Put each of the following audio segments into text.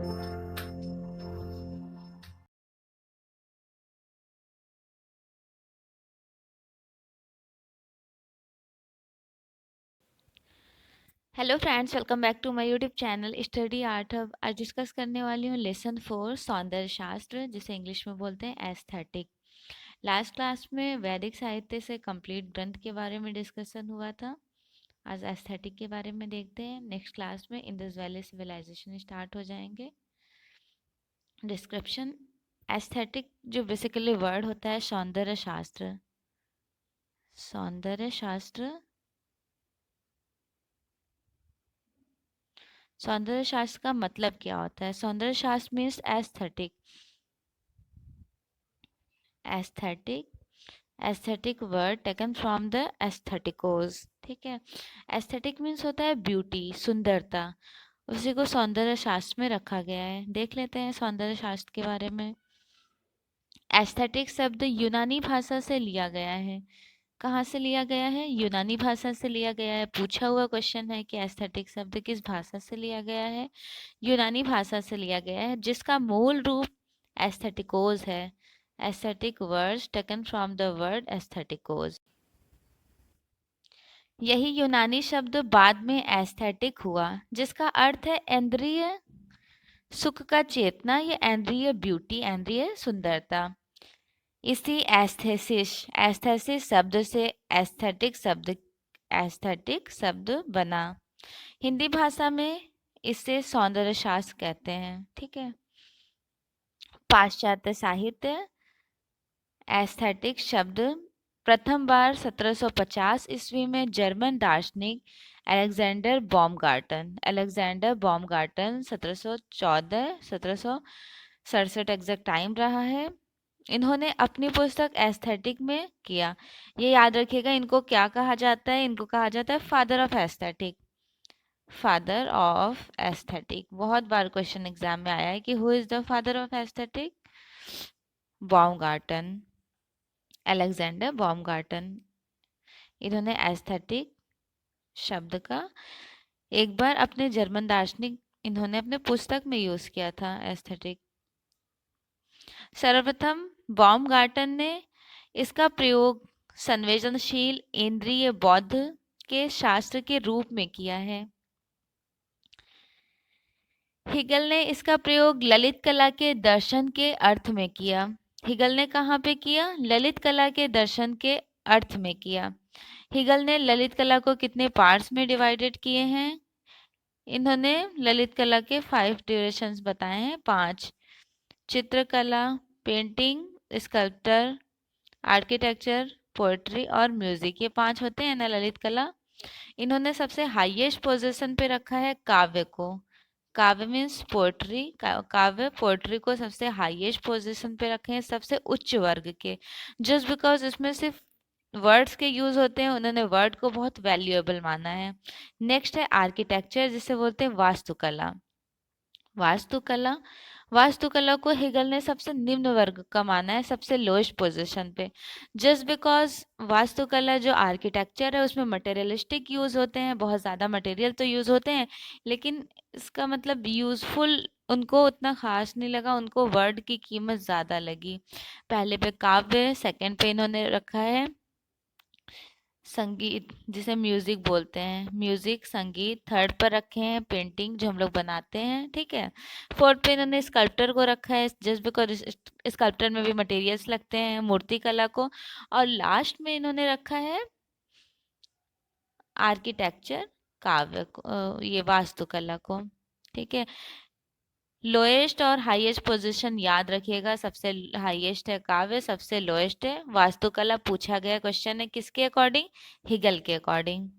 Hello friends, welcome back to my YouTube channel study art hub. आज discuss करने वाली हूँ लेसन 4 सौंदर्य शास्त्र, जिसे इंग्लिश में बोलते हैं एस्थेटिक। लास्ट क्लास में वैदिक साहित्य से कंप्लीट ग्रंथ के बारे में डिस्कशन हुआ था। आज एस्थेटिक के बारे में देखते हैं। नेक्स्ट क्लास में इंडस वैली सिविलाइजेशन स्टार्ट हो जाएंगे। डिस्क्रिप्शन। एस्थेटिक जो बेसिकली वर्ड होता है सौंदर्य शास्त्र। सौंदर्य शास्त्र, सौंदर्य शास्त्र का मतलब क्या होता है? सौंदर्य शास्त्र means aesthetic. Aesthetic word taken from the aisthetikos. ठीक है, एस्थेटिक मीन्स होता है ब्यूटी, सुंदरता। उसी को सौंदर्य शास्त्र में रखा गया है। देख लेते हैं सौंदर्य शास्त्र के बारे में। एस्थेटिक शब्द यूनानी भाषा से लिया गया है। कहाँ से लिया गया है? यूनानी भाषा से लिया गया है। पूछा हुआ क्वेश्चन है कि एस्थेटिक शब्द किस भाषा से लिया गया है? यूनानी भाषा से लिया गया है, जिसका मूल रूप एस्थेटिकोस है। Aesthetic words taken from the word aisthetikos. यही यूनानी शब्द बाद में एस्थेटिक हुआ, जिसका अर्थ है इंद्रिय सुख का चेतना या इंद्रिय ब्यूटी, इंद्रिय सुंदरता। इसी एस्थेसिस शब्द से एस्थेटिक शब्द बना। हिंदी भाषा में इसे सौंदर्य शास्त्र कहते हैं। ठीक है। पाश्चात्य साहित्य एस्थेटिक शब्द प्रथम बार 1750 ईस्वी में जर्मन दार्शनिक अलेक्जेंडर बॉमगार्टन 1714-1767 एग्जैक्ट टाइम रहा है। इन्होंने अपनी पुस्तक एस्थेटिक में किया। ये याद रखिएगा, इनको क्या कहा जाता है? इनको कहा जाता है father of aesthetic. Father of aesthetic बहुत बार क्वेश्चन एग्जाम में आया है कि who is the father of aesthetic? Baumgarten, Alexander Baumgarten. इन्होंने एस्थेटिक शब्द का एक बार अपने जर्मन दार्शनिक इन्होंने अपने पुस्तक में यूज किया था एस्थेटिक। सर्वप्रथम बॉमगार्टन ने इसका प्रयोग संवेदनशील इंद्रिय बौद्ध के शास्त्र के रूप में किया है। हिगल ने इसका प्रयोग ललित कला के दर्शन के अर्थ में किया। हिगल ने कहाँ पे किया? ललित कला के दर्शन के अर्थ में किया। हिगल ने ललित कला को कितने पार्ट्स में डिवाइडेड किए हैं? इन्होंने ललित कला के 5 ड्यूरेशंस बताए हैं, 5। चित्रकला, पेंटिंग, स्कल्पचर, आर्किटेक्चर, पोएट्री और म्यूजिक, ये 5 होते हैं ना ललित कला। इन्होंने सबसे हाईएस्ट पोजीशन पे रखा है काव्य को। काव्य मीन्स पोएट्री। काव्य पोएट्री को सबसे हाईएस्ट पोजीशन पे रखे हैं, सबसे उच्च वर्ग के। जस्ट बिकॉज इसमें सिर्फ वर्ड्स के यूज होते हैं, उन्होंने वर्ड को बहुत वैल्यूएबल माना है। नेक्स्ट है आर्किटेक्चर, जिसे बोलते हैं वास्तुकला। वास्तुकला वास्तुकला को हिगल ने सबसे निम्न वर्ग का माना है, सबसे लोएस्ट पोजीशन पे। जस्ट बिकॉज वास्तुकला जो आर्किटेक्चर है उसमें मटेरियलिस्टिक यूज होते हैं, बहुत ज़्यादा मटेरियल तो यूज होते हैं, लेकिन इसका मतलब यूजफुल उनको उतना खास नहीं लगा, उनको वर्ड की कीमत ज़्यादा लगी। पहले पे काव्य, सेकंड पे इन्होंने रखा है संगीत, जिसे म्यूजिक बोलते हैं, म्यूजिक संगीत। थर्ड पर रखे हैं पेंटिंग, जो हम लोग बनाते हैं। ठीक है। फोर्थ पे इन्होंने स्कल्पचर को रखा है, जस्ट बिकॉज स्कल्पचर में भी मटेरियल्स लगते हैं, मूर्ति कला को। और लास्ट में इन्होंने रखा है आर्किटेक्चर, काव्य को, ये वास्तुकला को। ठीक है। लोएस्ट और हाईएस्ट पोजीशन याद रखिएगा, सबसे हाईएस्ट है काव्य, सबसे लोएस्ट है वास्तुकला। पूछा गया क्वेश्चन है किसके अकॉर्डिंग? हिगल के अकॉर्डिंग।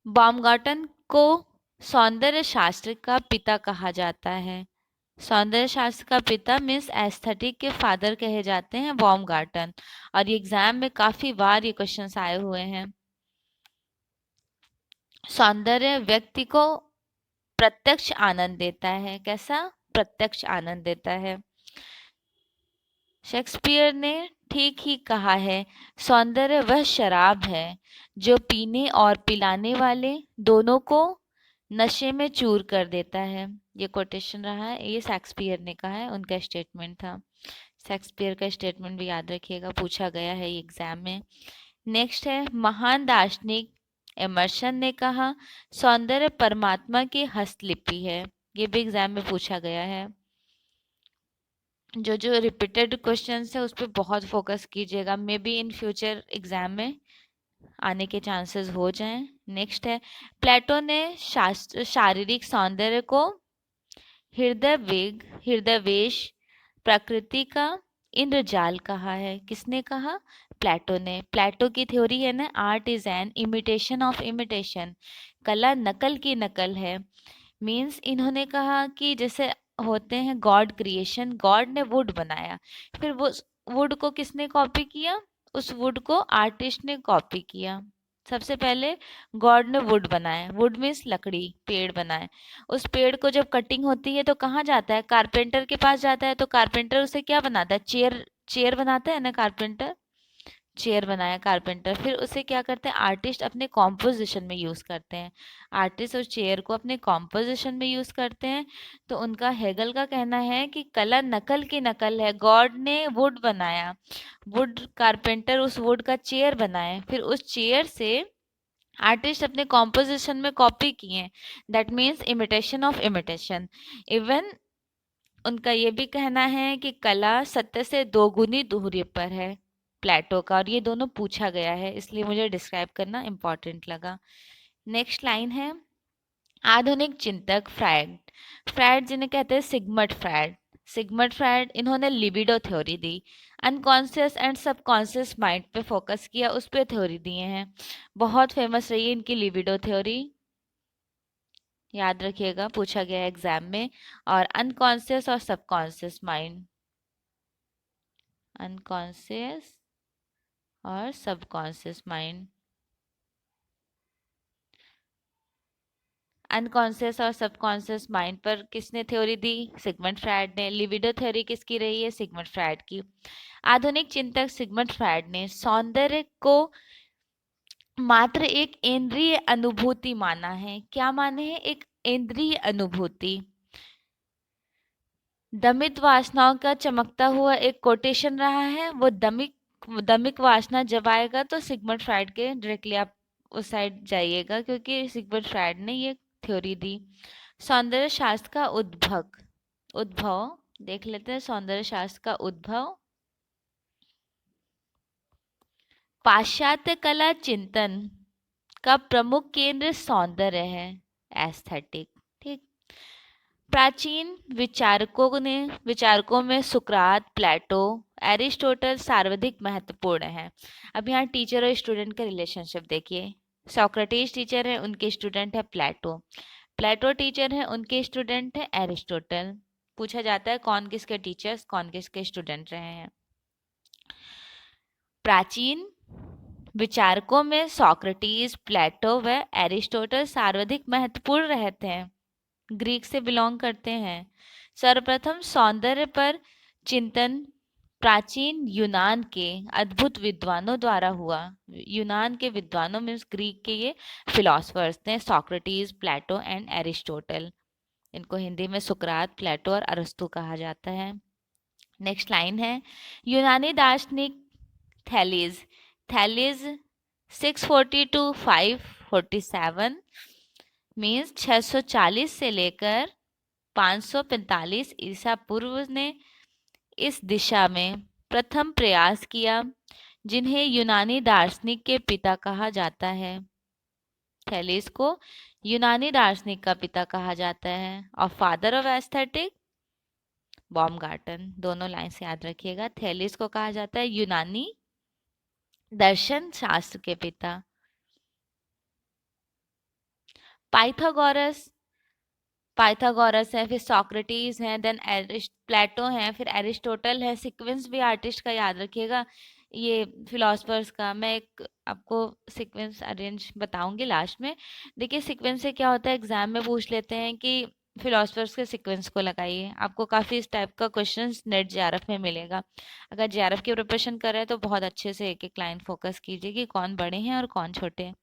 बाumgarten को सौंदर्य शास्त्र का पिता कहा जाता है। सौंदर्य शास्त्र का पिता मीन्स एस्थेटिक के फादर कहे जाते हैं बाumgarten। और ये एग्जाम में काफी बार ये क्वेश्चंस आए हुए हैं। सौंदर्य व्यक्ति को प्रत्यक्ष आनंद देता है। कैसा? प्रत्यक्ष आनंद देता है। शेक्सपियर ने ठीक ही कहा है, सौंदर्य वह शराब है जो पीने और पिलाने वाले दोनों को नशे में चूर कर देता है। ये कोटेशन रहा है, ये शेक्सपियर ने कहा है, उनका स्टेटमेंट था। शेक्सपियर का स्टेटमेंट भी याद रखिएगा, पूछा गया है एग्जाम में। नेक्स्ट है, महान दार्शनिक एमर्सन ने कहा सौंदर्य परमात्मा की हस्तलिपि है। ये भी एग्जाम में पूछा गया है। जो जो रिपीटेड क्वेश्चंस है उस पर बहुत फोकस कीजिएगा, may be in future exam में आने के चांसेस हो जाएं। नेक्स्ट है, प्लेटो ने शास्त्र शारीरिक सौंदर्य को हृदय वेश प्रकृति का इंद्रजाल कहा है। किसने कहा? प्लेटो ने। प्लेटो की थ्योरी है ना, art is an imitation of imitation, कला नकल की नकल है। मीन्स इन्होंने कहा कि जैसे होते हैं गॉड क्रिएशन, गॉड ने वुड बनाया, फिर वो वुड को किसने कॉपी किया? उस वुड को आर्टिस्ट ने कॉपी किया। सबसे पहले गॉड ने वुड बनाया, वुड मीन्स लकड़ी, पेड़ बनाए। उस पेड़ को जब कटिंग होती है तो कहाँ जाता है? कारपेंटर के पास जाता है। तो कारपेंटर उसे क्या बनाता है? चेयर, चेयर बनाता है ना कारपेंटर, चेयर बनाया कारपेंटर। फिर उसे क्या करते हैं आर्टिस्ट? अपने कॉम्पोजिशन में यूज करते हैं। आर्टिस्ट उस चेयर को अपने कॉम्पोजिशन में यूज करते हैं। तो उनका हेगल का कहना है कि कला नकल की नकल है। गॉड ने वुड बनाया, वुड कारपेंटर उस वुड का चेयर बनाए, फिर उस चेयर से आर्टिस्ट अपने कॉम्पोजिशन में कॉपी किए। That means imitation of imitation. Even उनका ये भी कहना है कि कला सत्य से दोगुनी दूरी पर है, प्लेटो का। और ये दोनों पूछा गया है, इसलिए मुझे डिस्क्राइब करना इम्पोर्टेंट लगा। नेक्स्ट लाइन है, आधुनिक चिंतक फ्रायड। फ्रायड जिन्हें कहते हैं सिगमंड फ्रायड। सिगमंड फ्रायड इन्होंने libido theory the. Unconscious and subconscious mind पे फोकस किया, उस पे थ्योरी दिए हैं। बहुत फेमस रही है इनकी लिबिडो थ्योरी, याद रखिएगा, पूछा गया है एग्जाम में। और अनकॉन्शियस और सबकॉन्शियस माइंड, अनकॉन्शियस और सबकॉन्शियस माइंड, अनकॉन्शियस और सबकॉन्शियस माइंड पर किसने थ्योरी दी? सिगमंड फ्रायड ने। लिबिडो थ्योरी किसकी रही है? सिगमंड फ्रायड की। आधुनिक चिंतक सिगमंड फ्रायड ने सौंदर्य को मात्र एक इंद्रिय अनुभूति माना है। क्या माने हैं? एक इंद्रिय अनुभूति। दमित वासनाओं का चमकता हुआ एक कोटेशन रहा है, वो दमिक वासना जब आएगा तो सिगमंड फ्रायड के डायरेक्टली आप उस साइड जाइएगा, क्योंकि सिगमंड फ्रायड ने ये थ्योरी दी। सौंदर्य शास्त्र का उद्भव देख लेते हैं। सौंदर्य शास्त्र का उद्भव पाश्चात्य कला चिंतन का प्रमुख केंद्र सौंदर्य है, एस्थेटिक। ठीक। प्राचीन विचारकों में सुकरात, प्लेटो, एरिस्टोटल सर्वाधिक महत्वपूर्ण है। अब यहाँ टीचर और स्टूडेंट का रिलेशनशिप देखिए। सोक्रेटिस टीचर है, उनके स्टूडेंट है प्लेटो। प्लेटो टीचर है, उनके स्टूडेंट है एरिस्टोटल। पूछा जाता है कौन किसके टीचर्स, कौन किसके स्टूडेंट रहे हैं। प्राचीन विचारकों में सोक्रेटिस, प्लेटो व एरिस्टोटल सर्वाधिक महत्वपूर्ण रहते हैं, ग्रीक से बिलोंग करते हैं। सर्वप्रथम सौंदर्य पर चिंतन प्राचीन यूनान के अद्भुत विद्वानों द्वारा हुआ। यूनान के विद्वानों में ग्रीक के ये फिलोसफर्स थे, सोक्रेटिस, प्लेटो एंड एरिस्टोटल। इनको हिंदी में सुकरात, प्लेटो और अरस्तु कहा जाता है। नेक्स्ट लाइन है, यूनानी दार्शनिक थैलीज। थैलीज 640 टू 547 मीन्स 640 से लेकर 545 ईसा पूर्व ने इस दिशा में प्रथम प्रयास किया, जिन्हें यूनानी दार्शनिक के पिता कहा जाता है। थैलीस को यूनानी दार्शनिक का पिता कहा जाता है। और फादर ऑफ एस्थेटिक बॉमगार्टन। दोनों लाइन से याद रखिएगा। थैलीस को कहा जाता है यूनानी दर्शन शास्त्र के पिता। पाइथागोरस पाइथागोरस है, फिर सोक्रेटिस है, देन प्लेटो है, फिर एरिस्टोटल है। सीक्वेंस भी आर्टिस्ट का याद रखिएगा, ये फिलोसफर्स का। मैं एक आपको सीक्वेंस अरेंज बताऊंगी लास्ट में। देखिए सीक्वेंस से क्या होता है, एग्जाम में पूछ लेते हैं कि फिलोसफर्स के सीक्वेंस को लगाइए। आपको काफ़ी इस टाइप का क्वेश्चंस नेट जेआरएफ में मिलेगा। अगर जेआरएफ की प्रिपरेशन कर रहे हैं तो बहुत अच्छे से एक एक लाइन फोकस कीजिए कि कौन बड़े हैं और कौन छोटे हैं।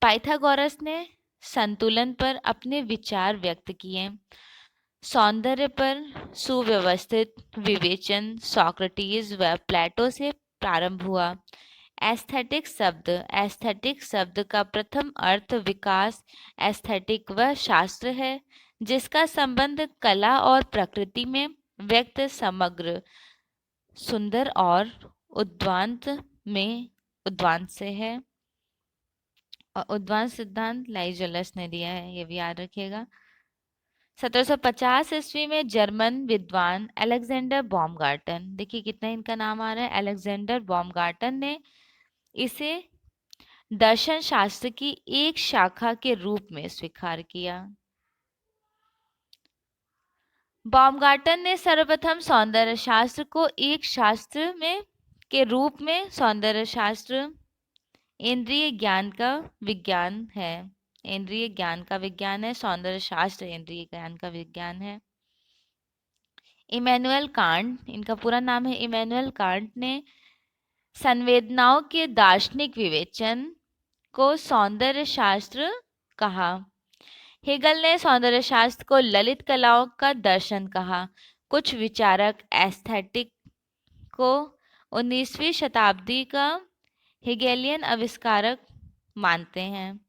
पाइथागोरस ने संतुलन पर अपने विचार व्यक्त किए। सौंदर्य पर सुव्यवस्थित विवेचन सोक्रेटिस व प्लेटो से प्रारंभ हुआ। एस्थेटिक शब्द का प्रथम अर्थ विकास एस्थेटिक व शास्त्र है, जिसका संबंध कला और प्रकृति में व्यक्त समग्र सुंदर और उद्वांत में उद्वांत से है। और उद्वांत सिद्धांत लाइजलस ने दिया है, ये भी याद रखिएगा। 1750 ईस्वी में जर्मन विद्वान अलेक्जेंडर बॉमगार्टन, देखिए कितना इनका नाम आ रहा है, अलेक्जेंडर बॉमगार्टन ने इसे दर्शन शास्त्र की एक शाखा के रूप में स्वीकार किया। बॉमगार्टन ने सर्वप्रथम सौंदर्य शास्त्र को एक शास्त्र में के रूप में, सौंदर्य शास्त्र इंद्रिय ज्ञान का विज्ञान है, इंद्रिय ज्ञान का विज्ञान है, सौंदर्य शास्त्र इंद्रिय ज्ञान का विज्ञान है। इमैनुअल कांट, इनका पूरा नाम है इमैनुअल कांट, ने संवेदनाओं के दार्शनिक विवेचन को सौंदर्य शास्त्र कहा। हेगल ने सौंदर्य शास्त्र को ललित कलाओं का दर्शन कहा। कुछ विचारक एस्थेटिक को 19वीं शताब्दी का हेगेलियन आविष्कारक मानते हैं।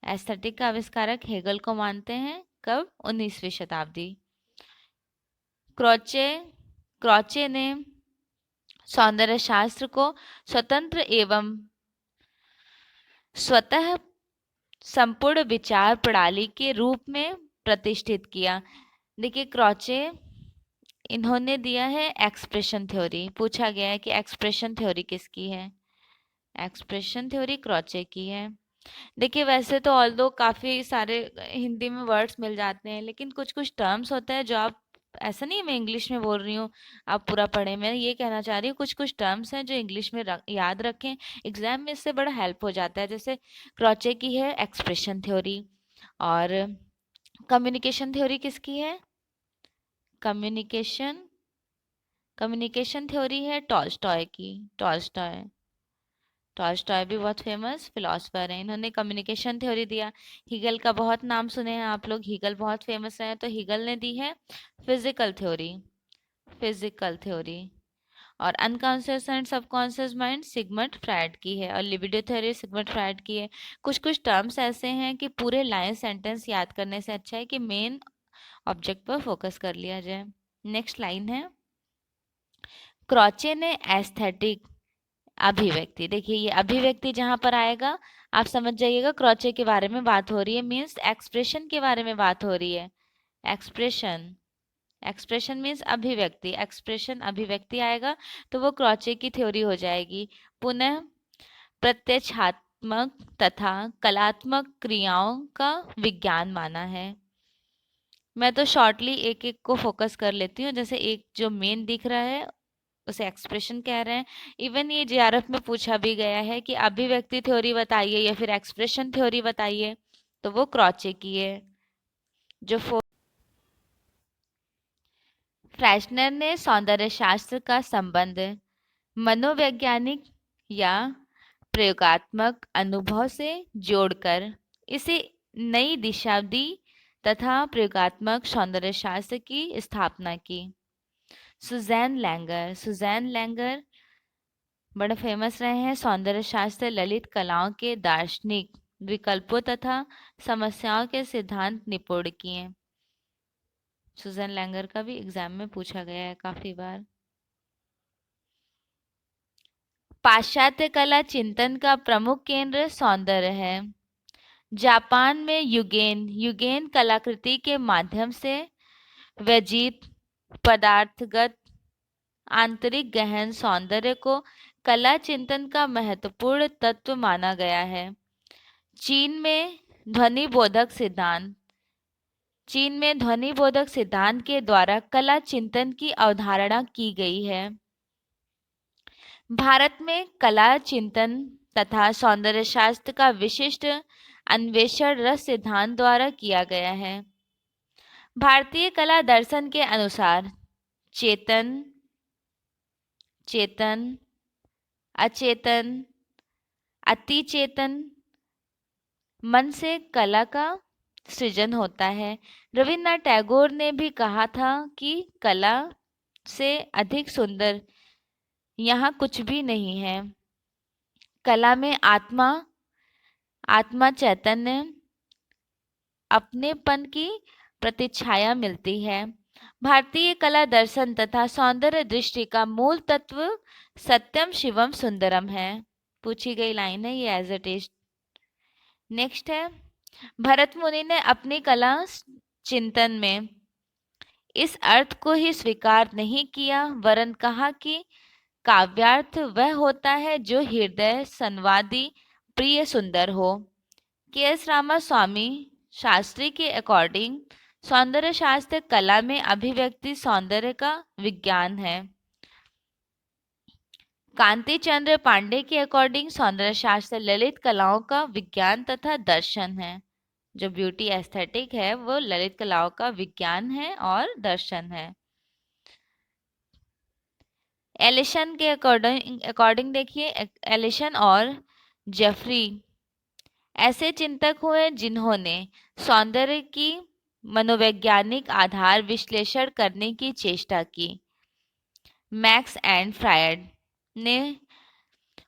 एस्थेटिक का आविष्कारक हेगल को मानते हैं, कब? 19वीं शताब्दी। क्रॉचे ने सौंदर्य शास्त्र को स्वतंत्र एवं स्वतः संपूर्ण विचार प्रणाली के रूप में प्रतिष्ठित किया। देखिए क्रॉचे, इन्होंने दिया है एक्सप्रेशन थ्योरी। पूछा गया है कि एक्सप्रेशन थ्योरी किसकी है? एक्सप्रेशन थ्योरी क्रॉचे की है। देखिए वैसे तो ऑल्दो काफ़ी सारे हिंदी में वर्ड्स मिल जाते हैं, लेकिन कुछ कुछ टर्म्स होते हैं जो आप, ऐसा नहीं है मैं इंग्लिश में बोल रही हूँ आप पूरा पढ़ें, मैं ये कहना चाह रही हूँ कुछ कुछ टर्म्स हैं जो इंग्लिश में याद रखें, एग्जाम में इससे बड़ा हेल्प हो जाता है। जैसे क्रॉचे की है एक्सप्रेशन थ्योरी, और कम्युनिकेशन थ्योरी किसकी है? कम्युनिकेशन थ्योरी है टॉल्स्टॉय की। टॉल्स्टॉय भी बहुत फेमस फिलोसफर हैं, इन्होंने कम्युनिकेशन थ्योरी दिया। हीगल का बहुत नाम सुने हैं आप लोग, हीगल बहुत फेमस है, तो हीगल ने दी है फिजिकल थ्योरी। और unconscious and subconscious mind Sigmund Freud की है, और लिबिडो थ्योरी सिगमंड फ्रायड की है। कुछ कुछ टर्म्स ऐसे हैं कि पूरे लाइन सेंटेंस याद करने से अच्छा है कि मेन ऑब्जेक्ट पर फोकस कर लिया जाए। नेक्स्ट लाइन है, क्रॉचे ने एस्थेटिक अभिव्यक्ति, देखिए ये अभिव्यक्ति जहां पर आएगा आप समझ जाइएगा क्रॉचे के बारे में बात हो रही है, मीन्स एक्सप्रेशन के बारे में बात हो रही है। एक्सप्रेशन मीन्स अभिव्यक्ति, एक्सप्रेशन अभिव्यक्ति आएगा तो वो क्रॉचे की थ्योरी हो जाएगी। पुनः प्रत्यक्षात्मक तथा कलात्मक क्रियाओं का विज्ञान माना है। मैं तो शॉर्टली एक एक को फोकस कर लेती हूँ, जैसे एक जो मेन दिख रहा है उसे एक्सप्रेशन कह रहे हैं। इवन ये जेआरएफ में पूछा भी गया है कि अभिव्यक्ति थ्योरी बताइए या फिर एक्सप्रेशन थ्योरी बताइए, तो वो क्रॉचे की है। जो फ्रेशनर ने सौंदर्य शास्त्र का संबंध मनोवैज्ञानिक या प्रयोगात्मक अनुभव से जोड़कर इसे नई दिशा दी तथा प्रयोगात्मक सौंदर्य शास्त्र की स्थापना की। सुजैन लैंगर बड़े फेमस रहे हैं, सौंदर्य शास्त्र ललित कलाओं के दार्शनिक विकल्पों तथा समस्याओं के सिद्धांत निपुण किए। सुजैन लैंगर का भी एग्जाम में पूछा गया है काफी बार। पाश्चात्य कला चिंतन का प्रमुख केंद्र सौंदर्य है। जापान में युगेन कलाकृति के माध्यम से व्यजित पदार्थगत आंतरिक गहन सौंदर्य को कला चिंतन का महत्वपूर्ण तत्व माना गया है। चीन में ध्वनि बोधक सिद्धांत के द्वारा कला चिंतन की अवधारणा की गई है। भारत में कला चिंतन तथा सौंदर्य शास्त्र का विशिष्ट अन्वेषण रस सिद्धांत द्वारा किया गया है। भारतीय कला दर्शन के अनुसार चेतन, अचेतन, अतिचेतन, मन से कला का सृजन होता है। रविन्द्रनाथ टैगोर ने भी कहा था कि कला से अधिक सुंदर यहाँ कुछ भी नहीं है। कला में आत्मा चैतन्य अपनेपन की प्रतिछाया मिलती है। भारतीय कला दर्शन तथा सौंदर्य दृष्टि का मूल तत्व सत्यम शिवम सुंदरम है। पूछी गई लाइन है ये एज इट इज। नेक्स्ट है, भरत मुनि ने अपनी कला चिंतन में इस अर्थ को ही स्वीकार नहीं किया, वरन कहा कि काव्यार्थ वह होता है जो हृदय संवादी प्रिय सुंदर हो। के.एस. रामास्वामी शास्त्री के अकॉर्डिंग सौंदर्य शास्त्र कला में अभिव्यक्ति सौंदर्य का विज्ञान है। कांति चंद्र पांडे के अकॉर्डिंग सौंदर्य शास्त्र ललित कलाओं का विज्ञान तथा दर्शन है। जो ब्यूटी एस्थेटिक है वो ललित कलाओं का विज्ञान है और दर्शन है। एलिसन के अकॉर्डिंग देखिए, एलिसन और जेफरी ऐसे चिंतक हुए जिन्होंने सौंदर्य की मनोवैज्ञानिक आधार विश्लेषण करने की चेष्टा की। मैक्स एंड फ्रायड ने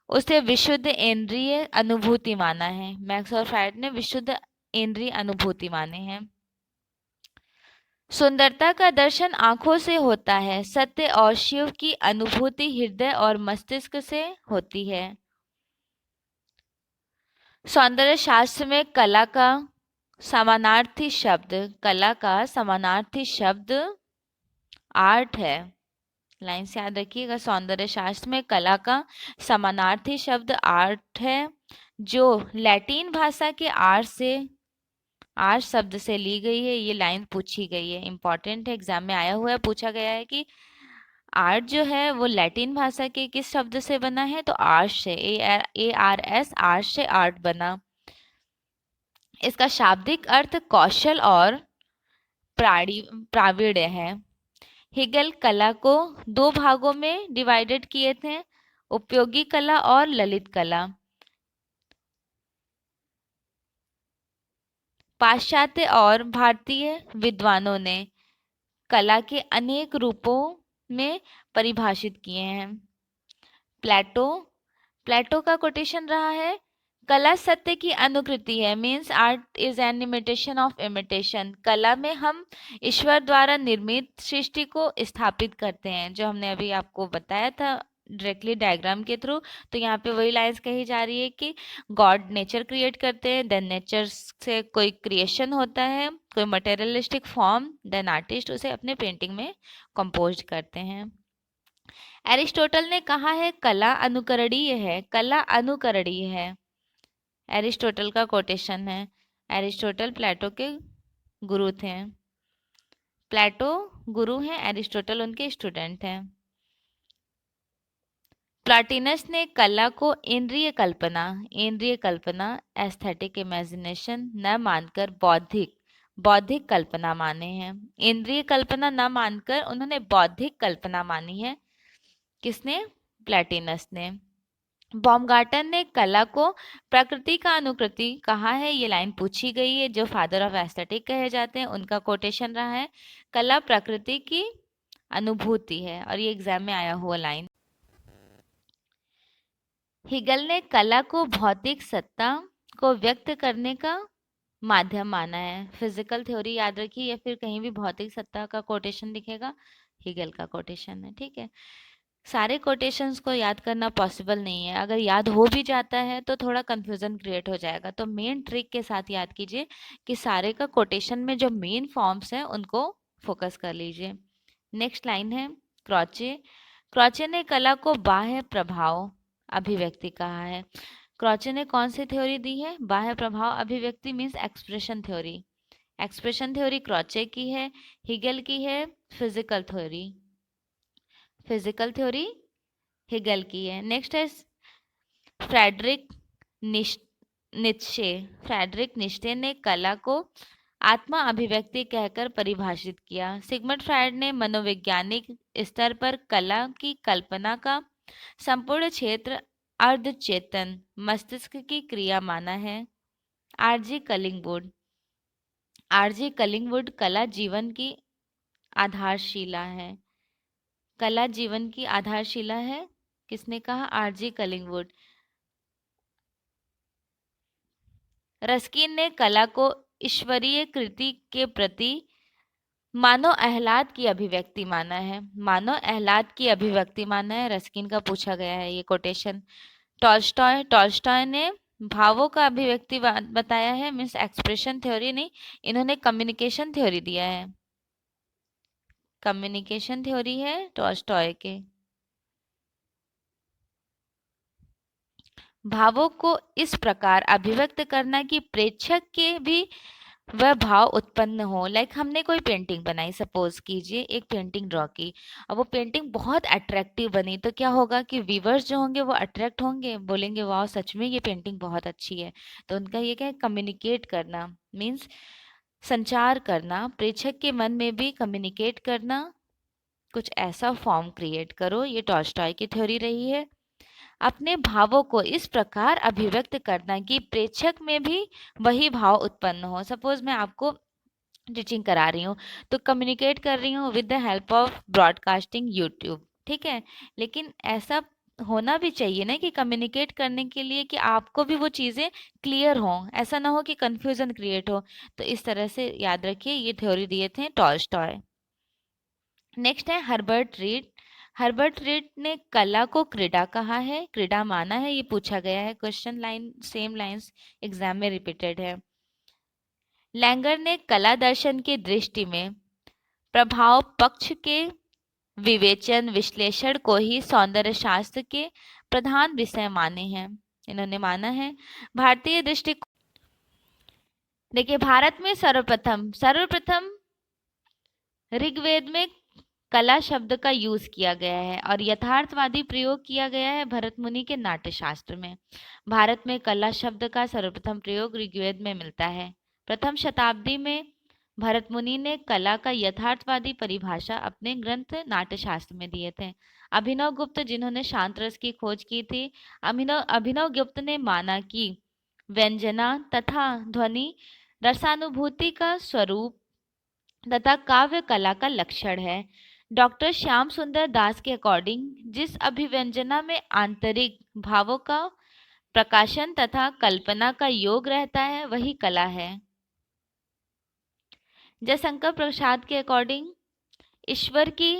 उसे विशुद्ध इंद्रिय अनुभूति माना है। मैक्स और फ्रायड ने विशुद्ध इंद्रिय अनुभूति माने हैं। सुंदरता का दर्शन आंखों से होता है, सत्य और शिव की अनुभूति हृदय और मस्तिष्क से होती है। सौंदर्य शास्त्र में कला का समानार्थी शब्द आर्ट है। लाइन से याद रखिएगा, सौंदर्य शास्त्र में कला का समानार्थी शब्द आर्ट है, जो लैटिन भाषा के आर्ट शब्द से ली गई है। ये लाइन पूछी गई है, इंपॉर्टेंट है, एग्जाम में आया हुआ है, पूछा गया है कि आर्ट जो है वो लैटिन भाषा के किस शब्द से बना है, तो आर्ट से, ARS आर्ट से आर्ट बना। इसका शाब्दिक अर्थ कौशल और प्रावीण्य है। हिगल कला को दो भागों में डिवाइडेड किए थे, उपयोगी कला और ललित कला। पाश्चात्य और भारतीय विद्वानों ने कला के अनेक रूपों में परिभाषित किए हैं। प्लेटो का कोटेशन रहा है, कला सत्य की अनुकृति है, means art is an imitation of imitation. कला में हम ईश्वर द्वारा निर्मित सृष्टि को स्थापित करते हैं, जो हमने अभी आपको बताया था डायरेक्टली डायग्राम के थ्रू। तो यहाँ पे वही लाइंस कही जा रही है कि गॉड नेचर क्रिएट करते हैं, देन नेचर से कोई क्रिएशन होता है, कोई मटेरियलिस्टिक फॉर्म, देन आर्टिस्ट उसे अपने पेंटिंग में कंपोज करते हैं। एरिस्टोटल ने कहा है कला अनुकरणीय है, कला अनुकरणीय है। एरिस्टोटल का कोटेशन है। एरिस्टोटल प्लेटो के गुरु थे। प्लेटो गुरु हैं, एरिस्टोटल उनके स्टूडेंट हैं। प्लॉटिनस ने कला को इंद्रिय कल्पना एस्थेटिक इमेजिनेशन न मानकर बौद्धिक कल्पना माने हैं। इंद्रिय कल्पना न मानकर उन्होंने बौद्धिक कल्पना मानी है। किसने? प्लॉटिनस ने। बॉमगार्टन ने कला को प्रकृति का अनुकृति कहा है। ये लाइन पूछी गई है, जो फादर ऑफ एस्थेटिक कहे जाते हैं उनका कोटेशन रहा है, कला प्रकृति की अनुभूति है, और ये एग्जाम में आया हुआ लाइन। हिगल ने कला को भौतिक सत्ता को व्यक्त करने का माध्यम माना है। फिजिकल थ्योरी याद रखिए, या फिर कहीं भी भौतिक सत्ता का कोटेशन दिखेगा, हिगल का कोटेशन है। ठीक है, सारे कोटेशंस को याद करना पॉसिबल नहीं है, अगर याद हो भी जाता है तो थोड़ा कंफ्यूजन क्रिएट हो जाएगा। तो मेन ट्रिक के साथ याद कीजिए कि सारे का कोटेशन में जो मेन फॉर्म्स हैं उनको फोकस कर लीजिए। नेक्स्ट लाइन है, क्रोचे ने कला को बाह्य प्रभाव अभिव्यक्ति कहा है। क्रोचे ने कौन सी थ्योरी दी है? बाह्य प्रभाव अभिव्यक्ति means expression theory. Expression theory Croce की है, हिगल की है फिजिकल थ्योरी हिगल की है। नेक्स्ट है फ्रेडरिक नित्शे ने कला को आत्मा अभिव्यक्ति कहकर परिभाषित किया। सिगमंड फ्रायड ने मनोवैज्ञानिक स्तर पर कला की कल्पना का संपूर्ण क्षेत्र अर्धचेतन मस्तिष्क की क्रिया माना है। आरजी कलिंगवुड। आरजी कलिंगवुड कला जीवन की आधारशिला है। कला जीवन की आधारशिला है, किसने कहा? आरजी कलिंगवुड। रस्किन ने कला को ईश्वरीय कृति के प्रति मानव आह्लाद की अभिव्यक्ति माना है। मानव आह्लाद की अभिव्यक्ति माना है, रस्किन का पूछा गया है ये कोटेशन। टॉल्स्टॉय ने भावों का अभिव्यक्ति बताया है, मीन्स एक्सप्रेशन थ्योरी नहीं, इन्होंने कम्युनिकेशन थ्योरी दिया है। कम्युनिकेशन थ्योरी है टॉल्स्टॉय के। भावों को इस प्रकार अभिव्यक्त करना कि प्रेक्षक के भी वह भाव उत्पन्न हो। लाइक हमने कोई पेंटिंग बनाई, सपोज कीजिए एक पेंटिंग ड्रॉ की, अब वो पेंटिंग बहुत अट्रैक्टिव बनी, तो क्या होगा कि व्यूवर्स जो होंगे वो अट्रैक्ट होंगे, बोलेंगे वाह सच में ये पेंटिंग बहुत अच्छी है। तो उनका ये क्या है? कम्युनिकेट करना, मीन्स संचार करना, प्रेक्षक के मन में भी कम्युनिकेट करना, कुछ ऐसा फॉर्म क्रिएट करो। ये टॉल्स्टॉय की थ्योरी रही है। अपने भावों को इस प्रकार अभिव्यक्त करना कि प्रेक्षक में भी वही भाव उत्पन्न हो। सपोज मैं आपको टीचिंग करा रही हूँ, तो कम्युनिकेट कर रही हूँ with the help of broadcasting YouTube, ठीक है। लेकिन ऐसा होना भी चाहिए ना कि कम्युनिकेट करने के लिए कि आपको भी वो चीज़ें क्लियर हों, ऐसा ना हो कि कंफ्यूजन क्रिएट हो। तो इस तरह से याद रखिए, ये थ्योरी दिए थे टॉल्स्टॉय। नेक्स्ट है हर्बर्ट रीड। हर्बर्ट रीड ने कला को क्रीड़ा कहा है, क्रीड़ा माना है, ये पूछा गया है question, line same lines exam में रिपीटेड है। लैंगर ने कला दर्शन की दृष्टि में प्रभाव पक्ष के विवेचन विश्लेषण को ही सौंदर्य शास्त्र के प्रधान विषय माने हैं। इन्होंने माना है भारतीय दृष्टिकोण। देखिए भारत में सर्वप्रथम ऋग्वेद में कला शब्द का यूज किया गया है और यथार्थवादी प्रयोग किया गया है भरत मुनि के नाट्यशास्त्र में। भारत में कला शब्द का सर्वप्रथम प्रयोग ऋग्वेद में मिलता है। प्रथम शताब्दी में भरत मुनि ने कला का यथार्थवादी परिभाषा अपने ग्रंथ नाट्यशास्त्र में दिए थे। अभिनव गुप्त जिन्होंने शांत रस की खोज की थी, अभिनव गुप्त ने माना कि व्यंजना तथा ध्वनि रसानुभूति का स्वरूप तथा काव्य कला का लक्षण है। डॉक्टर श्याम सुंदर दास के अकॉर्डिंग जिस अभिव्यंजना में आंतरिक भावों का प्रकाशन तथा कल्पना का योग रहता है वही कला है। जयशंकर प्रसाद के अकॉर्डिंग ईश्वर की